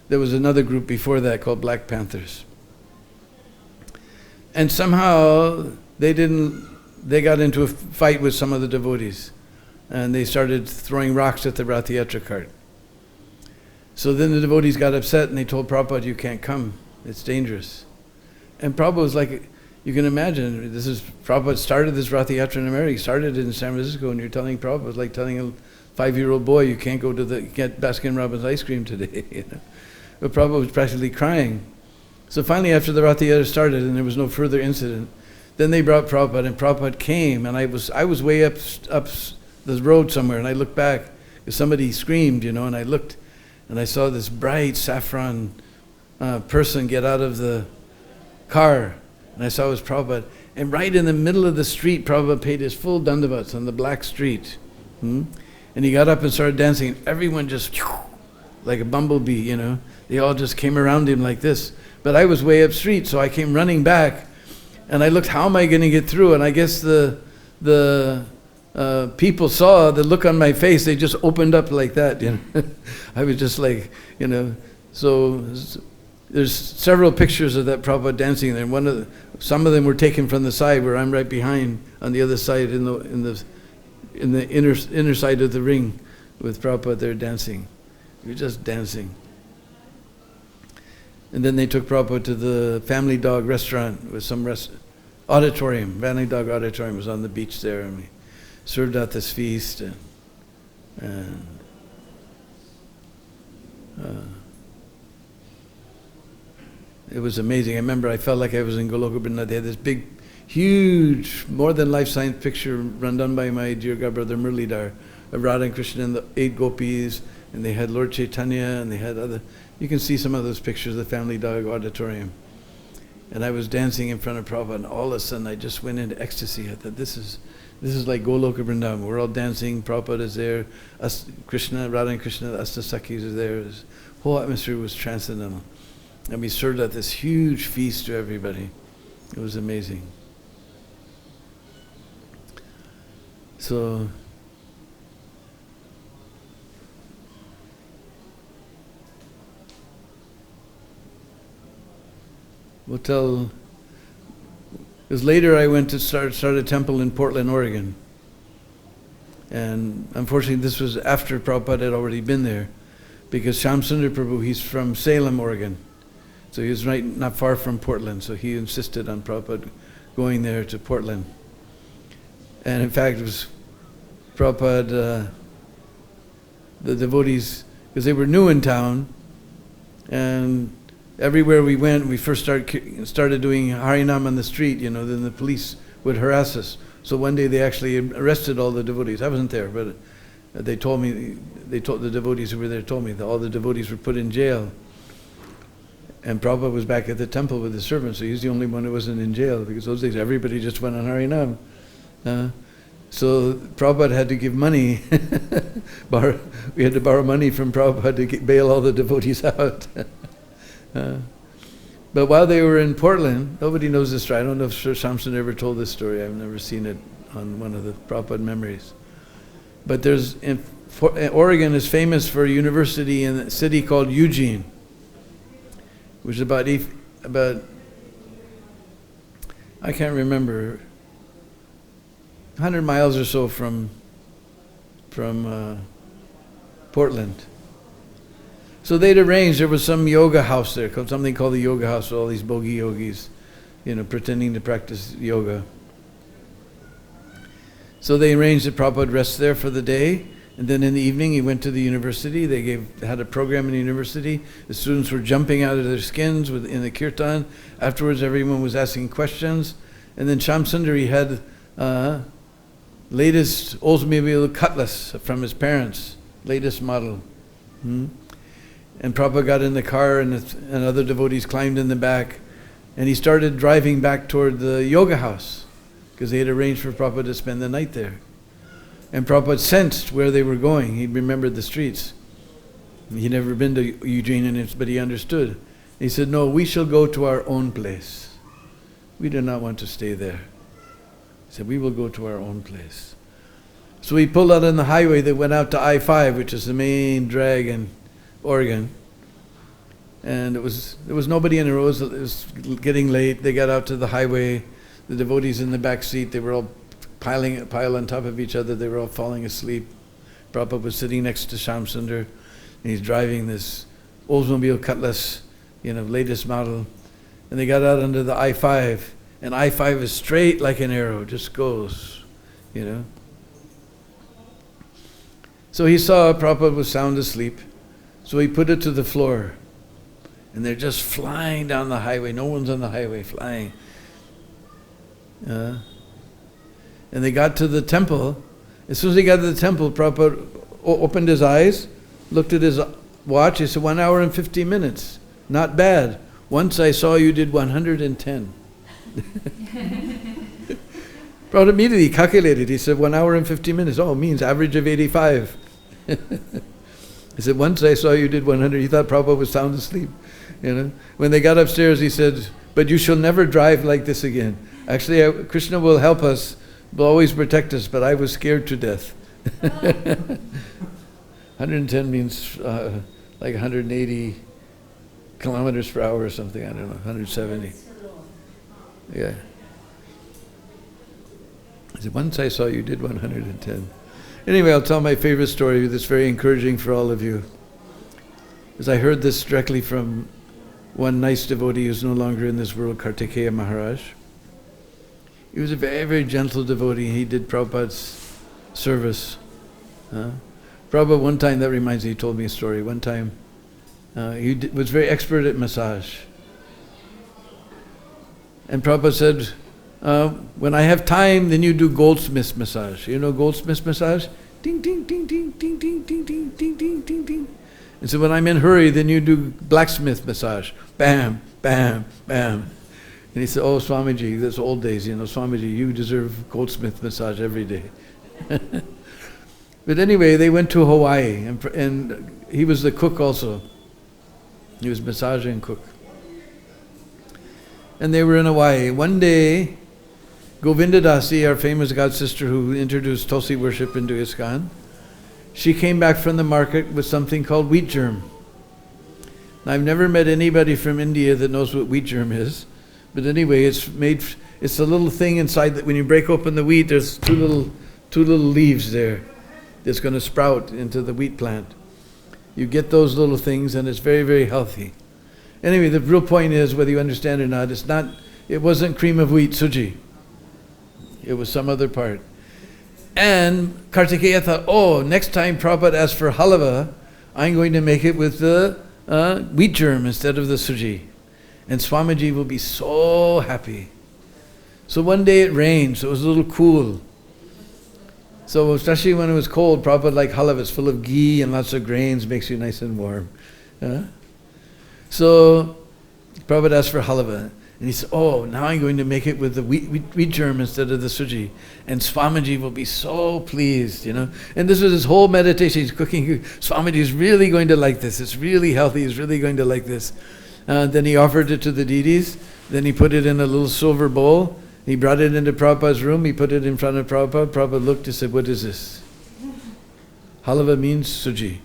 There was another group before that called Black Panthers. And somehow they got into a fight with some of the devotees. And they started throwing rocks at the Rath Yatra cart. So then the devotees got upset and they told Prabhupada, you can't come, it's dangerous. And Prabhupada was like, you can imagine, Prabhupada started this Rath Yatra in America, he started it in San Francisco, and you're telling Prabhupada, it's like telling a 5-year-old boy, you can't get Baskin-Robbins ice cream today. But Prabhupada was practically crying. So finally after the Rath Yatra started and there was no further incident, then they brought Prabhupada, and Prabhupada came, and I was way up the road somewhere, and I looked back, because somebody screamed, and I looked, and I saw this bright saffron person get out of the car, and I saw it was Prabhupada, and right in the middle of the street, Prabhupada paid his full dandavats on the black street, and he got up and started dancing, and everyone just, like a bumblebee, they all just came around him like this. But I was way up street, so I came running back, and I looked, how am I going to get through? And I guess the people saw the look on my face, they just opened up like that, I was just like, so there's several pictures of that Prabhupada dancing there. And some of them were taken from the side where I'm right behind on the other side in the inner side of the ring with Prabhupada there dancing. You're just dancing. And then they took Prabhupada to the Family Dog restaurant with some auditorium. Family Dog auditorium was on the beach there, and we served out this feast. And And it was amazing. I remember I felt like I was in Goloka Vrindavan. They had this big, huge, more than life size picture run done by my dear godbrother Murlidhar of Radha and Krishna and the 8 gopis, and they had Lord Chaitanya, and they had other. You can see some of those pictures of the Family Dog Auditorium. And I was dancing in front of Prabhupada, and all of a sudden I just went into ecstasy. I thought, this is like Goloka Vrindavan. We're all dancing, Prabhupada is there, Krishna, Radha and Krishna, the Astasakis are there. The whole atmosphere was transcendental. And we served out this huge feast to everybody. It was amazing. So, we'll tell, because later I went to start a temple in Portland, Oregon. And unfortunately this was after Prabhupada had already been there, because Shamsundar Prabhu, he's from Salem, Oregon. So he was not far from Portland, so he insisted on Prabhupada going there to Portland. And in fact, it was Prabhupada, the devotees, because they were new in town, and everywhere we went, we first started doing Harinam on the street, then the police would harass us. So one day they actually arrested all the devotees. I wasn't there, but they told the devotees who were there told me that all the devotees were put in jail. And Prabhupada was back at the temple with his servants, so he's the only one who wasn't in jail, because those days everybody just went on Harinam. So Prabhupada had to give money. We had to borrow money from Prabhupada to bail all the devotees out. But while they were in Portland, nobody knows this story. I don't know if Sir Shamsun ever told this story. I've never seen it on one of the Prabhupada memories. But Oregon is famous for a university in a city called Eugene, which is about I can't remember, 100 miles or so from Portland. So they'd arranged, there was some yoga house there, something called the yoga house, with all these bogey yogis, pretending to practice yoga. So they arranged that Prabhupada rest there for the day, and then in the evening he went to the university. They had a program in the university. The students were jumping out of their skins in the kirtan. Afterwards everyone was asking questions. And then Shamsundar had latest Oldsmobile Cutlass from his parents, latest model. And Prabhupada got in the car, and other devotees climbed in the back, and he started driving back toward the yoga house, because they had arranged for Prabhupada to spend the night there. And Prabhupada sensed where they were going. He remembered the streets. He'd never been to Eugene, but he understood. He said, no, we shall go to our own place. We do not want to stay there. He said, we will go to our own place. So we pulled out on the highway that went out to I-5, which is the main drag in Oregon. And there was nobody in the roads. It was getting late. They got out to the highway. The devotees in the back seat, they were all piled on top of each other. They were all falling asleep. Prabhupada was sitting next to Shamsundar, and he's driving this Oldsmobile Cutlass, latest model. And they got out under the I-5, and I-5 is straight like an arrow, just goes, So he saw Prabhupada was sound asleep, so he put it to the floor. And they're just flying down the highway. No one's on the highway, flying. And they got to the temple. As soon as they got to the temple, Prabhupada opened his eyes, looked at his watch. He said, 1 hour and 50 minutes. Not bad. Once I saw you did 110. Prabhupada immediately calculated. He said, 1 hour and 50 minutes. Oh, it means average of 85. He said, once I saw you did 100. He thought Prabhupada was sound asleep. When they got upstairs, he said, but you shall never drive like this again. Actually, Krishna will help us, will always protect us, but I was scared to death. 110 means like 180 kilometers per hour or something, I don't know, 170. Yeah. I said, once I saw you did 110. Anyway, I'll tell my favorite story that's very encouraging for all of you. Because I heard this directly from one nice devotee who's no longer in this world, Kartikeya Maharaj. He was a very, very gentle devotee. He did Prabhupada's service. Prabhupada one time, that reminds me, he told me a story. One time, he was very expert at massage. And Prabhupada said, when I have time, then you do goldsmith massage. You know goldsmith massage? Ding, ding, ding, ding, ding, ding, ding, ding, ding, ding, ding, ding. And so when I'm in a hurry, then you do blacksmith massage. Bam, bam, bam. And he said, oh, Swamiji, that's old days, Swamiji, you deserve goldsmith massage every day. But anyway, they went to Hawaii, and he was the cook also. He was massaging cook. And they were in Hawaii. One day, Govinda Dasi, our famous god sister who introduced Tulsi worship into ISKCON, she came back from the market with something called wheat germ. Now, I've never met anybody from India that knows what wheat germ is. But anyway, it's a little thing inside that when you break open the wheat, there's two little leaves there that's going to sprout into the wheat plant. You get those little things and it's very, very healthy. Anyway, the real point is, whether you understand it or not, it wasn't cream of wheat suji. It was some other part. And Kartikeya thought, oh, next time Prabhupada asks for halava, I'm going to make it with the wheat germ instead of the suji. And Swamiji will be so happy. So one day it rained, so it was a little cool. So especially when it was cold, Prabhupada liked halava. It's full of ghee and lots of grains, makes you nice and warm. So Prabhupada asked for halava. And he said, oh, now I'm going to make it with the wheat germ instead of the suji. And Swamiji will be so pleased, And this was his whole meditation. He's cooking. Swamiji is really going to like this. It's really healthy. He's really going to like this. Then he offered it to the deities. Then he put it in a little silver bowl. He brought it into Prabhupada's room. He put it in front of Prabhupada. Prabhupada looked and said, what is this? Halava means suji.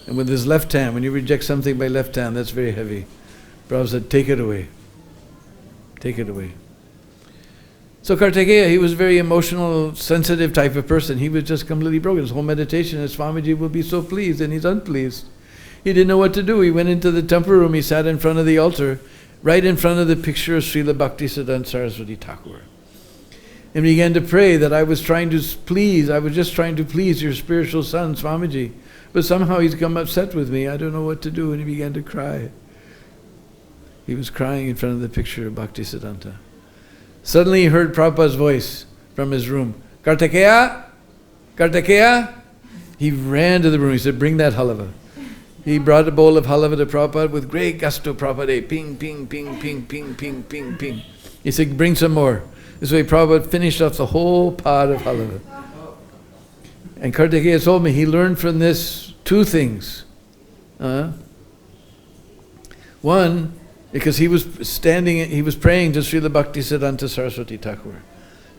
And with his left hand, when you reject something by left hand, that's very heavy. Prabhupada said, take it away. Take it away. So Kartikeya, he was a very emotional, sensitive type of person. He was just completely broken. His whole meditation is Swamiji will be so pleased, and he's unpleased. He didn't know what to do. He went into the temple room. He sat in front of the altar, right in front of the picture of Srila Bhaktisiddhanta Saraswati Thakur, and began to pray that I was just trying to please your spiritual son, Swamiji, but somehow he's come upset with me. I don't know what to do. And he began to cry. He was crying in front of the picture of Bhaktisiddhanta. Suddenly he heard Prabhupada's voice from his room. Kartikeya! Kartikeya! He ran to the room. He said, bring that halava. He brought a bowl of halava to Prabhupada with great gusto. Prabhupada, ping, ping, ping, ping, ping, ping, ping, ping. He said, bring some more. This way Prabhupada finished off the whole pot of halava. And Kartikeya told me he learned from this two things. One, because he was praying to Srila Bhaktisiddhanta Saraswati Thakur.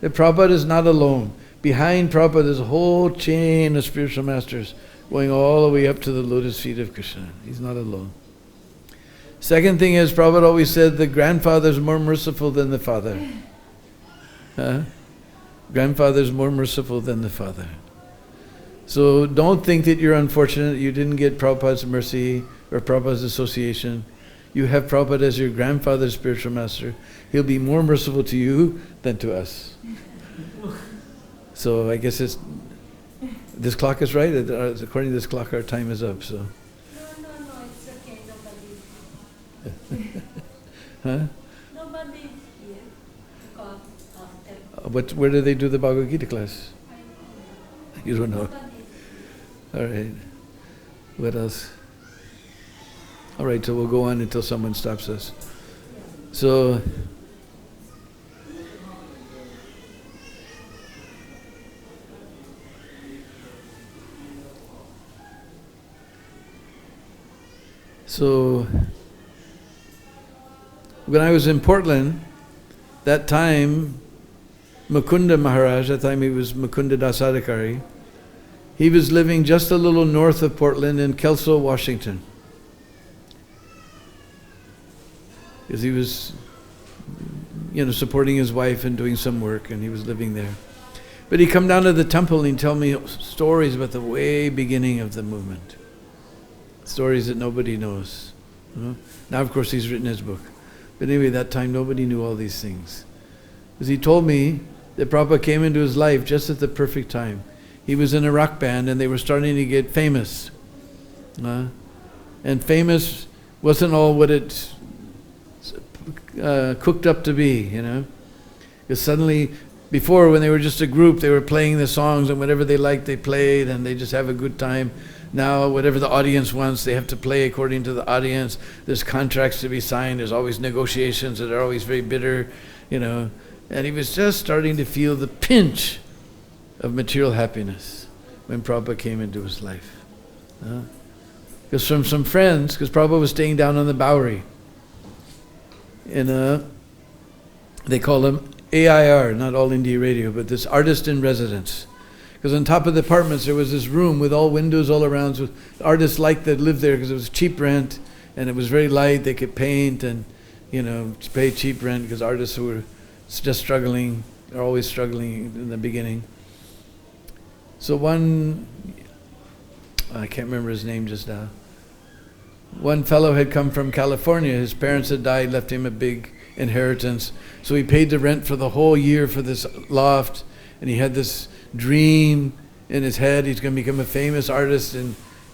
That Prabhupada is not alone. Behind Prabhupada is a whole chain of spiritual masters going all the way up to the lotus feet of Krishna. He's not alone. Second thing is, Prabhupada always said the grandfather is more merciful than the father. Grandfather is more merciful than the father. So don't think that you're unfortunate you didn't get Prabhupada's mercy or Prabhupada's association. You have Prabhupada as your grandfather's spiritual master. He'll be more merciful to you than to us. So I guess this clock is right. According to this clock, our time is up. So. No, it's okay. Nobody. Huh? Nobody is here. Because Where do they do the Bhagavad-Gita class? You don't know. All right. What else? All right, so we'll go on until someone stops us. So, when I was in Portland, that time, Mukunda Maharaj, that time he was Mukunda Dasadikari, he was living just a little north of Portland in Kelso, Washington. Because he was, supporting his wife and doing some work, and he was living there. But he'd come down to the temple and he'd tell me stories about the way beginning of the movement. Stories that nobody knows. Now, of course, he's written his book. But anyway, that time nobody knew all these things. Because he told me that Prabhupada came into his life just at the perfect time. he was in a rock band and they were starting to get famous. And famous wasn't all what it cooked up to be, Because suddenly, before when they were just a group, they were playing the songs and whatever they liked they played and they just have a good time. Now, whatever the audience wants, they have to play according to the audience. There's contracts to be signed. There's always negotiations that are always very bitter, And he was just starting to feel the pinch of material happiness when Prabhupada came into his life. Because from some friends, because Prabhupada was staying down on the Bowery, they call him AIR, not All India Radio, but this artist in residence. Because on top of the apartments there was this room with all windows all around. So artists liked that lived there because it was cheap rent and it was very light. They could paint and pay cheap rent because artists who were just struggling are always struggling in the beginning. So I can't remember his name just now. One fellow had come from California. His parents had died, left him a big inheritance. So he paid the rent for the whole year for this loft, and he had this dream in his head. He's going to become a famous artist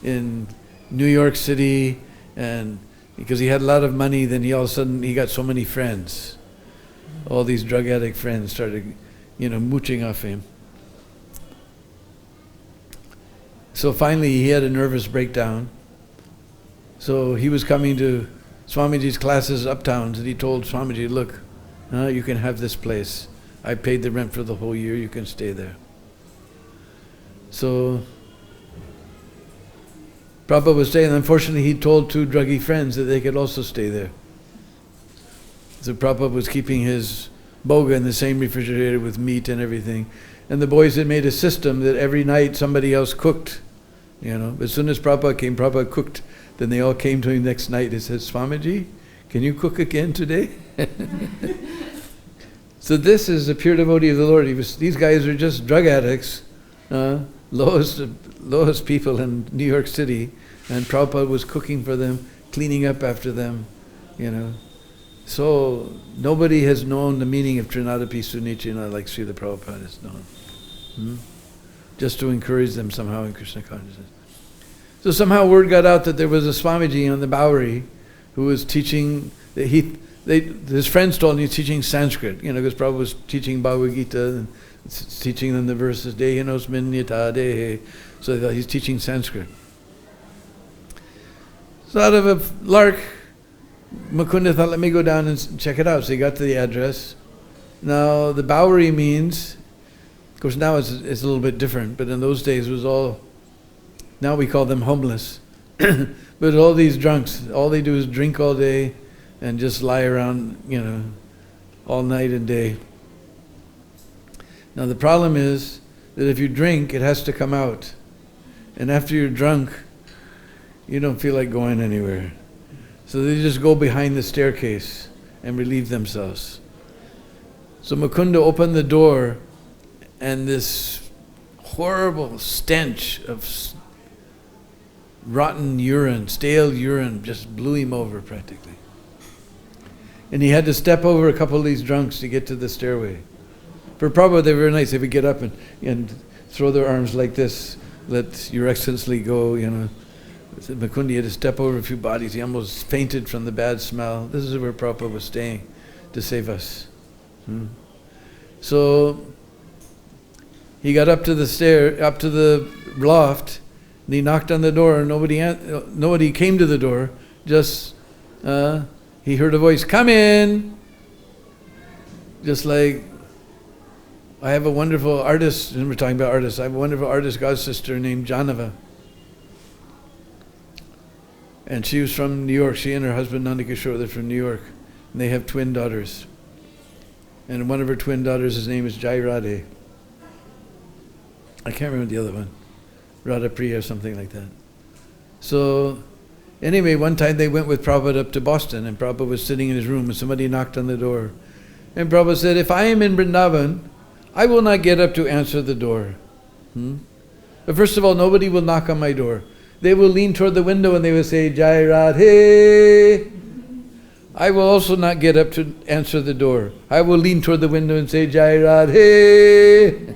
in New York City, and because he had a lot of money, then all of a sudden he got so many friends. All these drug addict friends started, mooching off him. So finally he had a nervous breakdown. So he was coming to Swamiji's classes uptown, and he told Swamiji, look, you can have this place. I paid the rent for the whole year, you can stay there. So Prabhupada was staying, and unfortunately he told two druggy friends that they could also stay there. So Prabhupada was keeping his boga in the same refrigerator with meat and everything. And the boys had made a system that every night somebody else cooked. As soon as Prabhupada came, Prabhupada cooked. Then they all came to him next night and said, Swamiji, can you cook again today? So this is a pure devotee of the Lord. These guys are just drug addicts, lowest people in New York City, and Prabhupada was cooking for them, cleaning up after them, So nobody has known the meaning of Trinadapi Sunichina like Srila Prabhupada has known. Just to encourage them somehow in Krishna consciousness. So somehow word got out that there was a Swamiji on the Bowery who was teaching, his friends told him he was teaching Sanskrit, because Prabhupada was teaching Bhagavad-Gita and teaching them the verses, Dehinosmin yata dehe. So he's teaching Sanskrit. So out of a lark, Mukunda thought, let me go down and check it out. So he got to the address. Now the Bowery means, of course now it's a little bit different, but in those days it was all, now we call them homeless. But all these drunks, all they do is drink all day and just lie around, all night and day. Now the problem is that if you drink, it has to come out. And after you're drunk, you don't feel like going anywhere. So they just go behind the staircase and relieve themselves. So Mukunda opened the door and this horrible stench of rotten urine, stale urine, just blew him over practically. And he had to step over a couple of these drunks to get to the stairway. For Prabhupada, they were very nice. They would get up and throw their arms like this, let Your Excellency go, Mukunda had to step over a few bodies. He almost fainted from the bad smell. This is where Prabhupada was staying to save us. So he got up to the loft, and he knocked on the door, and nobody came to the door. Just he heard a voice, "Come in." Just like, I have a wonderful artist, and we're talking about artists. I have a wonderful artist god sister named Janava. And she was from New York. She and her husband Nandakishore, they're from New York. And they have twin daughters. And one of her twin daughters, his name is Jai Radhe. I can't remember the other one. Radha Priya or something like that. So anyway, one time they went with Prabhupada up to Boston, and Prabhupada was sitting in his room and somebody knocked on the door. And Prabhupada said, if I am in Vrindavan, I will not get up to answer the door. But first of all, nobody will knock on my door. They will lean toward the window and they will say, Jai Radhe. I will also not get up to answer the door. I will lean toward the window and say, Jai Radhe.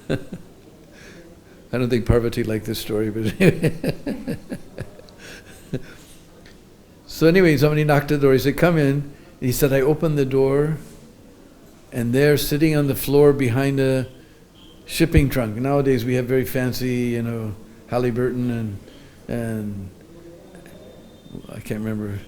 I don't think Parvati liked this story, but so anyway, somebody knocked at the door. He said, "Come in." And he said, I opened the door, and there, sitting on the floor behind a shipping trunk. Nowadays we have very fancy, Halliburton and I can't remember,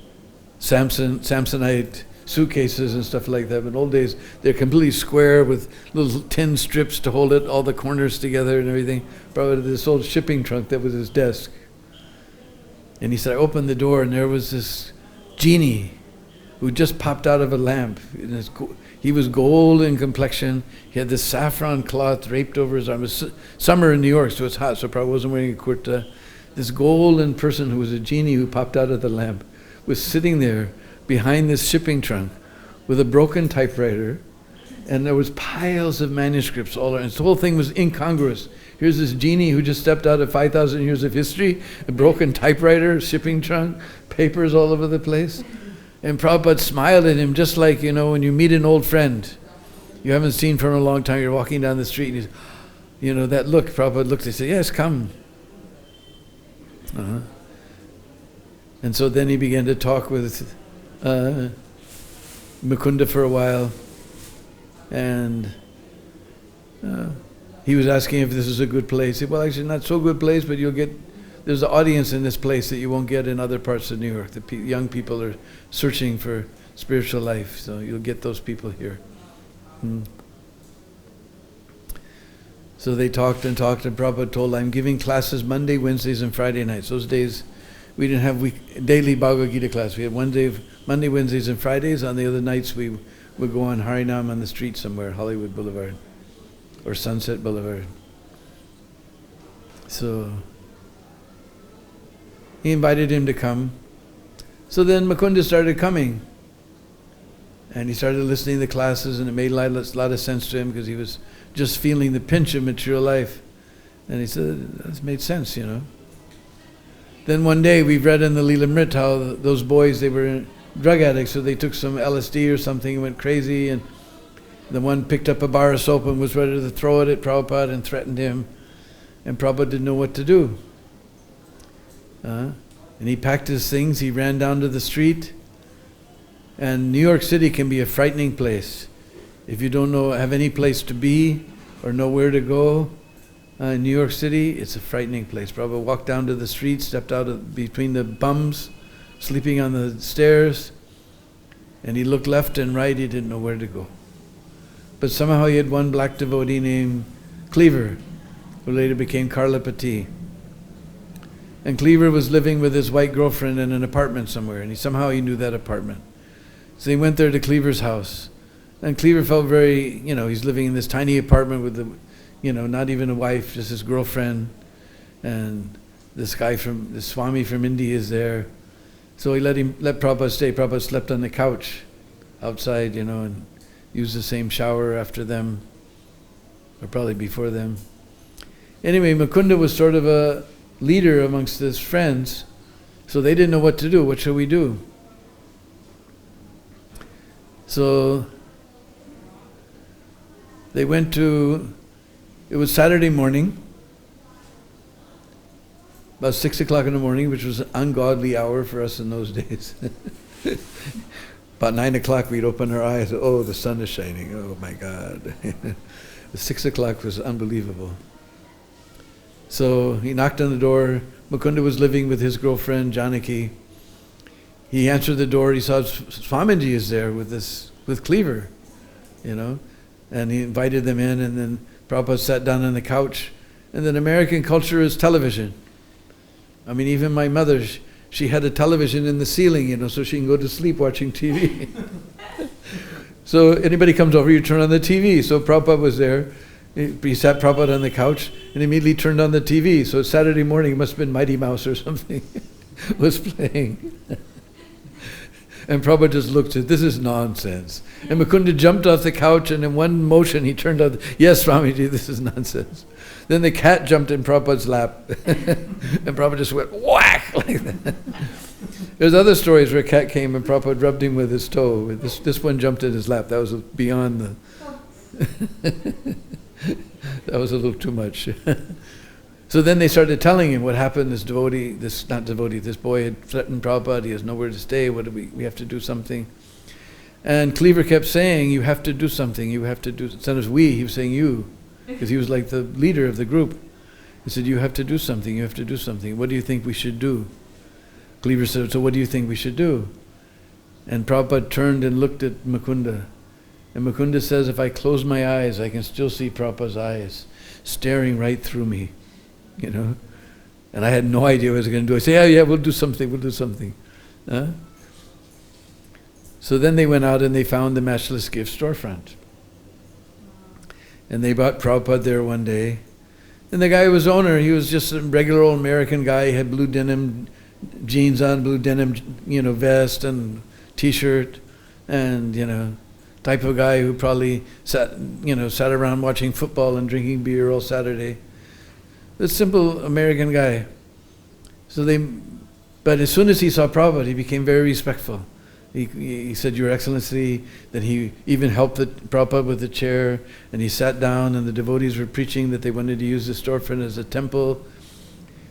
Samsonite suitcases and stuff like that. But in old days, they're completely square with little tin strips to hold it, all the corners together and everything. Probably this old shipping trunk that was his desk. And he said, I opened the door, and there was this genie who just popped out of a lamp. He was gold in complexion. He had this saffron cloth draped over his arm. It was summer in New York, so it's hot, so probably wasn't wearing a kurta. This golden person who was a genie who popped out of the lamp was sitting there behind this shipping trunk with a broken typewriter, and there was piles of manuscripts all around. The whole thing was incongruous. Here's this genie who just stepped out of 5,000 years of history, a broken typewriter, shipping trunk, papers all over the place. And Prabhupada smiled at him just like, when you meet an old friend you haven't seen for a long time, you're walking down the street, and that look, Prabhupada looked, he said, yes, come. And so then he began to talk with Mukunda for a while, and he was asking if this is a good place. He said, well, actually not so good place, but there's an audience in this place that you won't get in other parts of New York. The young people are searching for spiritual life, so you'll get those people here. So they talked and Prabhupada told, I'm giving classes Monday, Wednesdays, and Friday nights. Those days we didn't have daily Bhagavad-Gita class. We had Monday, Wednesdays, and Fridays. On the other nights we would go on Harinam on the street somewhere, Hollywood Boulevard or Sunset Boulevard. So he invited him to come. So then Mukunda started coming. And he started listening to the classes, and it made a lot of sense to him because he was just feeling the pinch of material life. And he said, that's made sense, Then one day we've read in the Leelamrit how those boys, they were drug addicts, so they took some LSD or something and went crazy, and the one picked up a bar of soap and was ready to throw it at Prabhupada and threatened him. And Prabhupada didn't know what to do. And he packed his things, he ran down to the street. And New York City can be a frightening place. If you don't have any place to be or know where to go, in New York City, it's a frightening place. Prabhupada walked down to the street, stepped out between the bums, sleeping on the stairs, and he looked left and right, he didn't know where to go. But somehow he had one black devotee named Cleaver, who later became Karlapati. And Cleaver was living with his white girlfriend in an apartment somewhere, and somehow he knew that apartment. So he went there to Cleaver's house. And Cleaver felt very, he's living in this tiny apartment with not even a wife, just his girlfriend. And this Swami from India is there. So he let Prabhupada stay. Prabhupada slept on the couch outside, and used the same shower after them, or probably before them. Anyway, Mukunda was sort of a leader amongst his friends, so they didn't know what to do. What shall we do? So they it was Saturday morning, about 6 o'clock in the morning, which was an ungodly hour for us in those days. About 9 o'clock we'd open our eyes, oh, the sun is shining, oh my God. 6 o'clock was unbelievable. So he knocked on the door. Mukunda was living with his girlfriend, Janaki. He answered the door, he saw Swamiji is there with Cleaver, and he invited them in, and then Prabhupada sat down on the couch. And then American culture is television. I mean, even my mother, she had a television in the ceiling, so she can go to sleep watching TV. So anybody comes over, you turn on the TV. So Prabhupada was there. He sat Prabhupada on the couch and immediately turned on the TV. So Saturday morning, it must have been Mighty Mouse or something was playing. And Prabhupada just looked at, this is nonsense. And Mukunda jumped off the couch, and in one motion he turned on, yes, Swamiji, this is nonsense. Then the cat jumped in Prabhupada's lap. And Prabhupada just went whack like that. There's other stories where a cat came and Prabhupada rubbed him with his toe. This one jumped in his lap. That was beyond the... That was a little too much. So then they started telling him what happened. This boy had threatened Prabhupada. He has nowhere to stay. We have to do something. And Cleaver kept saying, you have to do something. You have to do. Instead of we, he was saying you, because he was like the leader of the group. He said, you have to do something. You have to do something. What do you think we should do? Cleaver said, so what do you think we should do? And Prabhupada turned and looked at Mukunda. And Mukunda says, if I close my eyes, I can still see Prabhupada's eyes staring right through me, you know. And I had no idea what I was going to do. I said, yeah, we'll do something. Huh? So then they went out and they found the Matchless Gift storefront. And they brought Prabhupada there one day. And the guy who was owner, he was just a regular old American guy. He had blue denim jeans on, blue denim, vest and T-shirt, and type of guy who probably sat around watching football and drinking beer all Saturday. A simple American guy. But as soon as he saw Prabhupada, he became very respectful. He said, Your Excellency, that he even helped Prabhupada with the chair, and he sat down and the devotees were preaching that they wanted to use the storefront as a temple,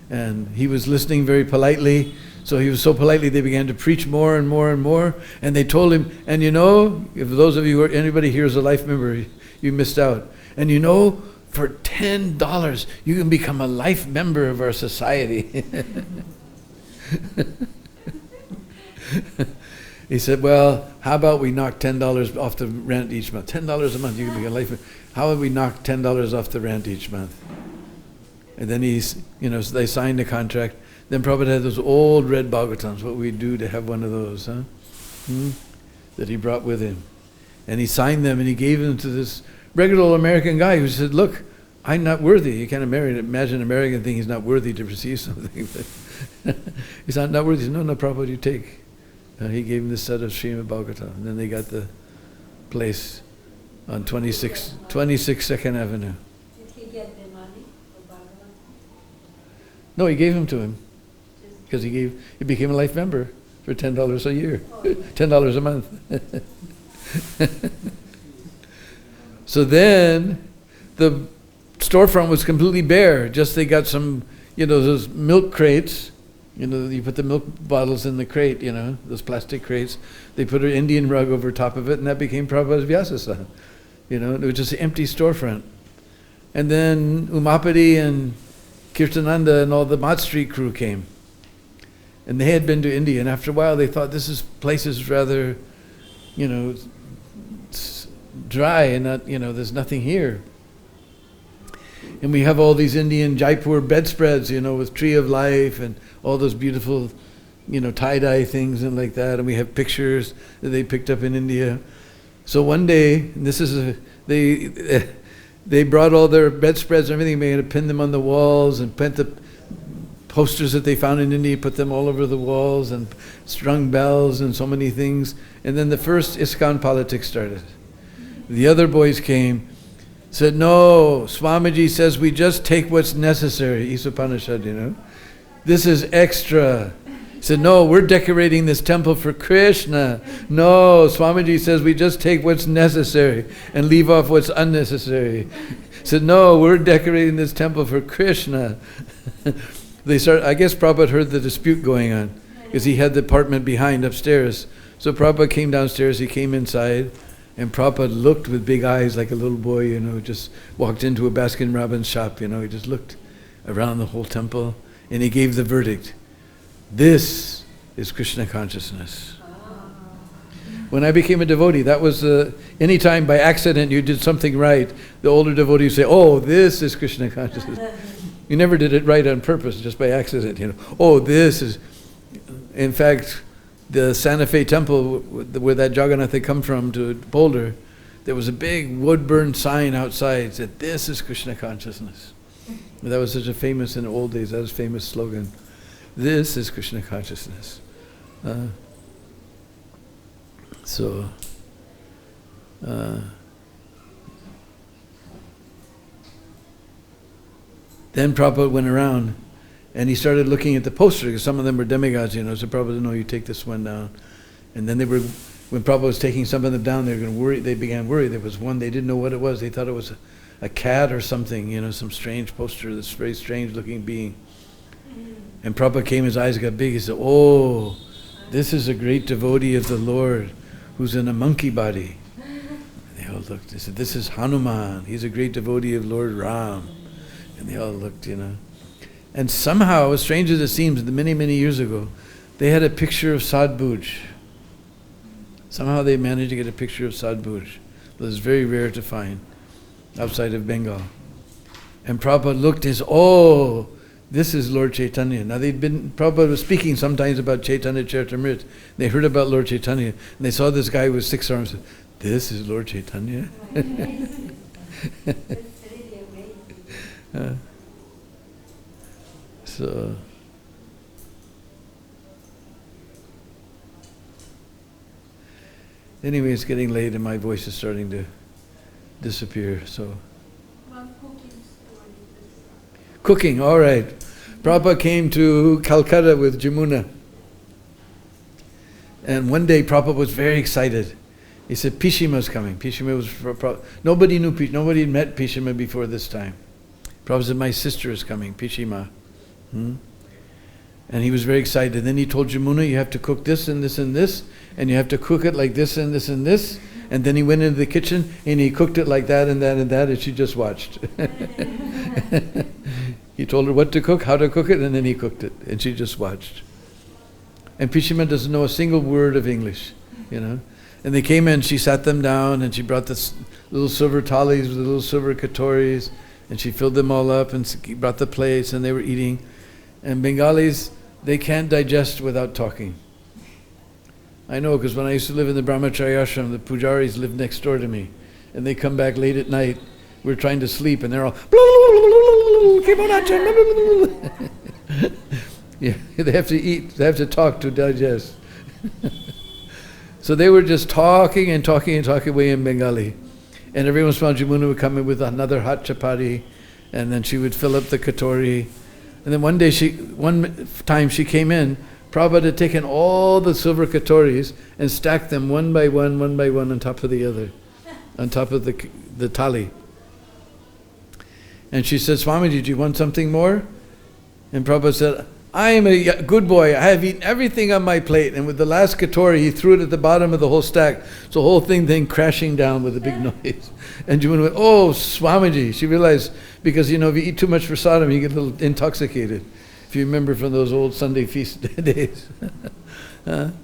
and he was listening very politely. So he was so politely, they began to preach more and more and more, and they told him, and if those of you, anybody here is a life member, you missed out. And for $10, you can become a life member of our society. He said, well, how about we knock $10 off the rent each month? $10 a month, you can be a life member. How about we knock $10 off the rent each month? And then they signed a contract. Then Prabhupada had those old red Bhagavatams, what we do to have one of those, that he brought with him. And he signed them and he gave them to this regular old American guy who said, look, I'm not worthy. You can't imagine an American thinking he's not worthy to receive something. He's not worthy. He said, no, Prabhupada, you take. He gave him this set of Srimad Bhagavatam. And then they got the place on 26 2nd Avenue. Did he get the money for Bhagavan? No, he gave them to him. Because he became a life member for $10 a year, $10 a month. So then the storefront was completely bare. Just they got some, those milk crates. You put the milk bottles in the crate, those plastic crates. They put an Indian rug over top of it, and that became Prabhupada's Vyasasana. It was just an empty storefront. And then Umapati and Kirtananda and all the Mott Street crew came. And they had been to India, and after a while they thought place is rather, dry and not, there's nothing here. And we have all these Indian Jaipur bedspreads, with Tree of Life and all those beautiful, tie-dye things and like that. And we have pictures that they picked up in India. So one day, they brought all their bedspreads and everything, made to pin them on the walls and put the posters that they found in India, put them all over the walls and strung bells and so many things. And then the first ISKCON politics started. The other boys came, said, no, Swamiji says we just take what's necessary. Isopanishad, This is extra. He said, no, we're decorating this temple for Krishna. No, Swamiji says we just take what's necessary and leave off what's unnecessary. He said, no, we're decorating this temple for Krishna. I guess Prabhupada heard the dispute going on because he had the apartment behind upstairs. So Prabhupada came downstairs, he came inside, and Prabhupada looked with big eyes like a little boy, just walked into a Baskin-Robbins shop, he just looked around the whole temple, and he gave the verdict. This is Krishna consciousness. When I became a devotee, that was any time by accident you did something right, the older devotees say, oh, this is Krishna consciousness. You never did it right on purpose, just by accident, Oh, this is... In fact, the Santa Fe temple, where that Jagannath had come from to Boulder, there was a big wood-burned sign outside that said, this is Krishna consciousness. That was such a famous, in the old days, that was a famous slogan. This is Krishna consciousness. Then Prabhupada went around and he started looking at the poster, because some of them were demigods, so Prabhupada, no, you take this one down. And then when Prabhupada was taking some of them down, they began worry. There was one, they didn't know what it was. They thought it was a cat or something, some strange poster, this very strange looking being. And Prabhupada came, his eyes got big, he said, oh, this is a great devotee of the Lord who's in a monkey body. They all looked, they said, this is Hanuman, he's a great devotee of Lord Ram. And they all looked, And somehow, as strange as it seems, many, many years ago, they had a picture of Sadbhuj. Somehow they managed to get a picture of Sadbhuj. It was very rare to find outside of Bengal. And Prabhupada looked and said, oh, this is Lord Chaitanya. Now Prabhupada was speaking sometimes about Chaitanya Charitamrita. They heard about Lord Chaitanya, and they saw this guy with 6 arms and said, this is Lord Chaitanya? So... Anyway, it's getting late and my voice is starting to disappear, so... Cooking, all right. Prabhupada came to Calcutta with Jamuna. And one day Prabhupada was very excited. He said, Pishima's coming. Pishima was... Nobody knew Pishima. Nobody had met Pishima before this time. Prabhupada said, my sister is coming, Pishima. And he was very excited. Then he told Jamuna, you have to cook this and this and this, and you have to cook it like this and this and this. And then he went into the kitchen and he cooked it like that and that and that, and she just watched. He told her what to cook, how to cook it, and then he cooked it, and she just watched. And Pishima doesn't know a single word of English, And they came in, she sat them down, and she brought this little silver thalis with little silver katoris, and she filled them all up and brought the plates, and they were eating. And Bengalis, they can't digest without talking. I know, because when I used to live in the Brahmacharya ashram, the pujaris lived next door to me. And they come back late at night, we're trying to sleep, and they're all, yeah, they have to eat, they have to talk to digest. So they were just talking and talking and talking away in Bengali. And every once in a while, Jamuna would come in with another hot chapati, and then she would fill up the katori. And then one time she came in, Prabhupada had taken all the silver katoris and stacked them one by one on top of the other, on top of the thali. And she said, Swamiji, do you want something more? And Prabhupada said, I am a good boy, I have eaten everything on my plate. And with the last katori, he threw it at the bottom of the whole stack. So the whole thing then crashing down with a big noise. And Jamuna went, oh, Swamiji. She realized, because if you eat too much prasadam, you get a little intoxicated. If you remember from those old Sunday feast days. And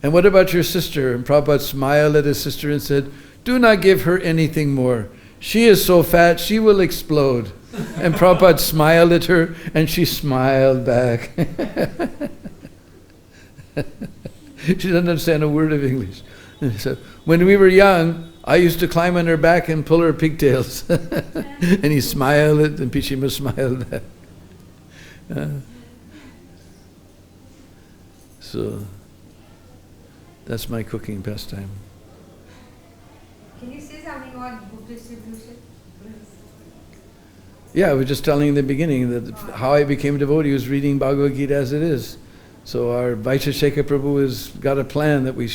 what about your sister? And Prabhupada smiled at his sister and said, do not give her anything more. She is so fat, she will explode. And Prabhupada smiled at her, and she smiled back. She doesn't understand a word of English. So, when we were young, I used to climb on her back and pull her pigtails. And he smiled at, and Pishima smiled back. So, that's my cooking pastime. Can you say something about book distribution? Yeah, I was just telling in the beginning that how I became a devotee was reading Bhagavad-Gita as it is. So our Vaisheshika Prabhu has got a plan that we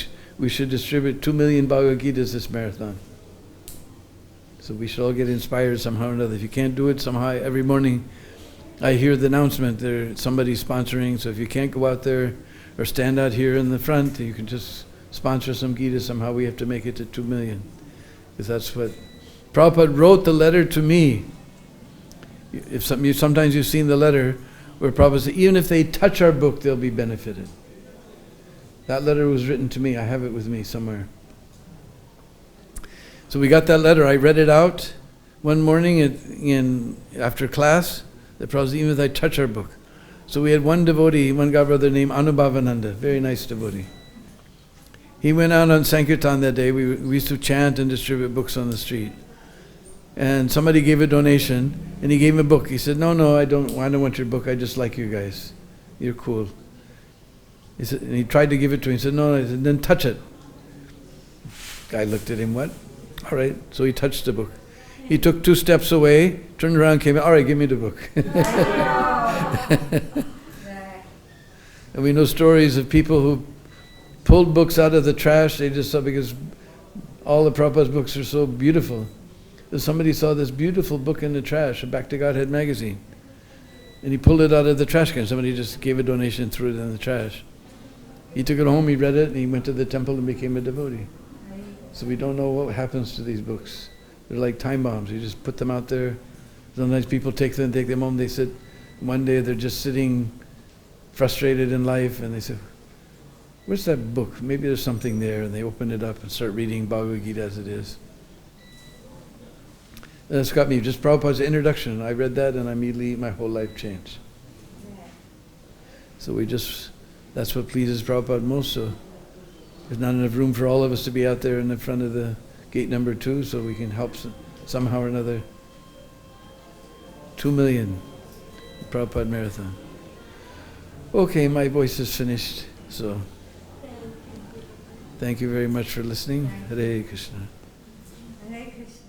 should distribute 2 million Bhagavad-Gitas this marathon. So we should all get inspired somehow or another. If you can't do it, somehow every morning I hear the announcement there's somebody sponsoring. So if you can't go out there or stand out here in the front, you can just sponsor some Gita. Somehow we have to make it to 2 million. Because that's what Prabhupada wrote the letter to me. Sometimes you've seen the letter where Prabhupada said, even if they touch our book, they'll be benefited. That letter was written to me. I have it with me somewhere. So we got that letter. I read it out one morning after class. That Prabhupada said, even if they touch our book. So we had one devotee, one godbrother named Anubhavananda, very nice devotee. He went out on Sankirtan that day. We used to chant and distribute books on the street. And somebody gave a donation, and he gave him a book. He said, no, I don't want your book. I just like you guys. You're cool. He said, and he tried to give it to him. He said, no. He said, then touch it. Guy looked at him, what? All right. So he touched the book. He took 2 steps away, turned around, came in. All right, give me the book. And we know stories of people who pulled books out of the trash. They just saw, because all the Prabhupada's books are so beautiful. Somebody saw this beautiful book in the trash, a Back to Godhead magazine. And he pulled it out of the trash can. Somebody just gave a donation and threw it in the trash. He took it home, he read it, and he went to the temple and became a devotee. So we don't know what happens to these books. They're like time bombs. You just put them out there. Sometimes people take them home. They sit, one day they're just sitting frustrated in life, and they say, where's that book? Maybe there's something there. And they open it up and start reading Bhagavad-Gita as it is. And that's got me, just Prabhupada's introduction. I read that and immediately my whole life changed. So that's what pleases Prabhupada most. So there's not enough room for all of us to be out there in the front of the gate number 2, so we can help somehow or another. 2 million, Prabhupada Marathon. Okay, my voice is finished, so thank you very much for listening. Hare Krishna. Hare Krishna.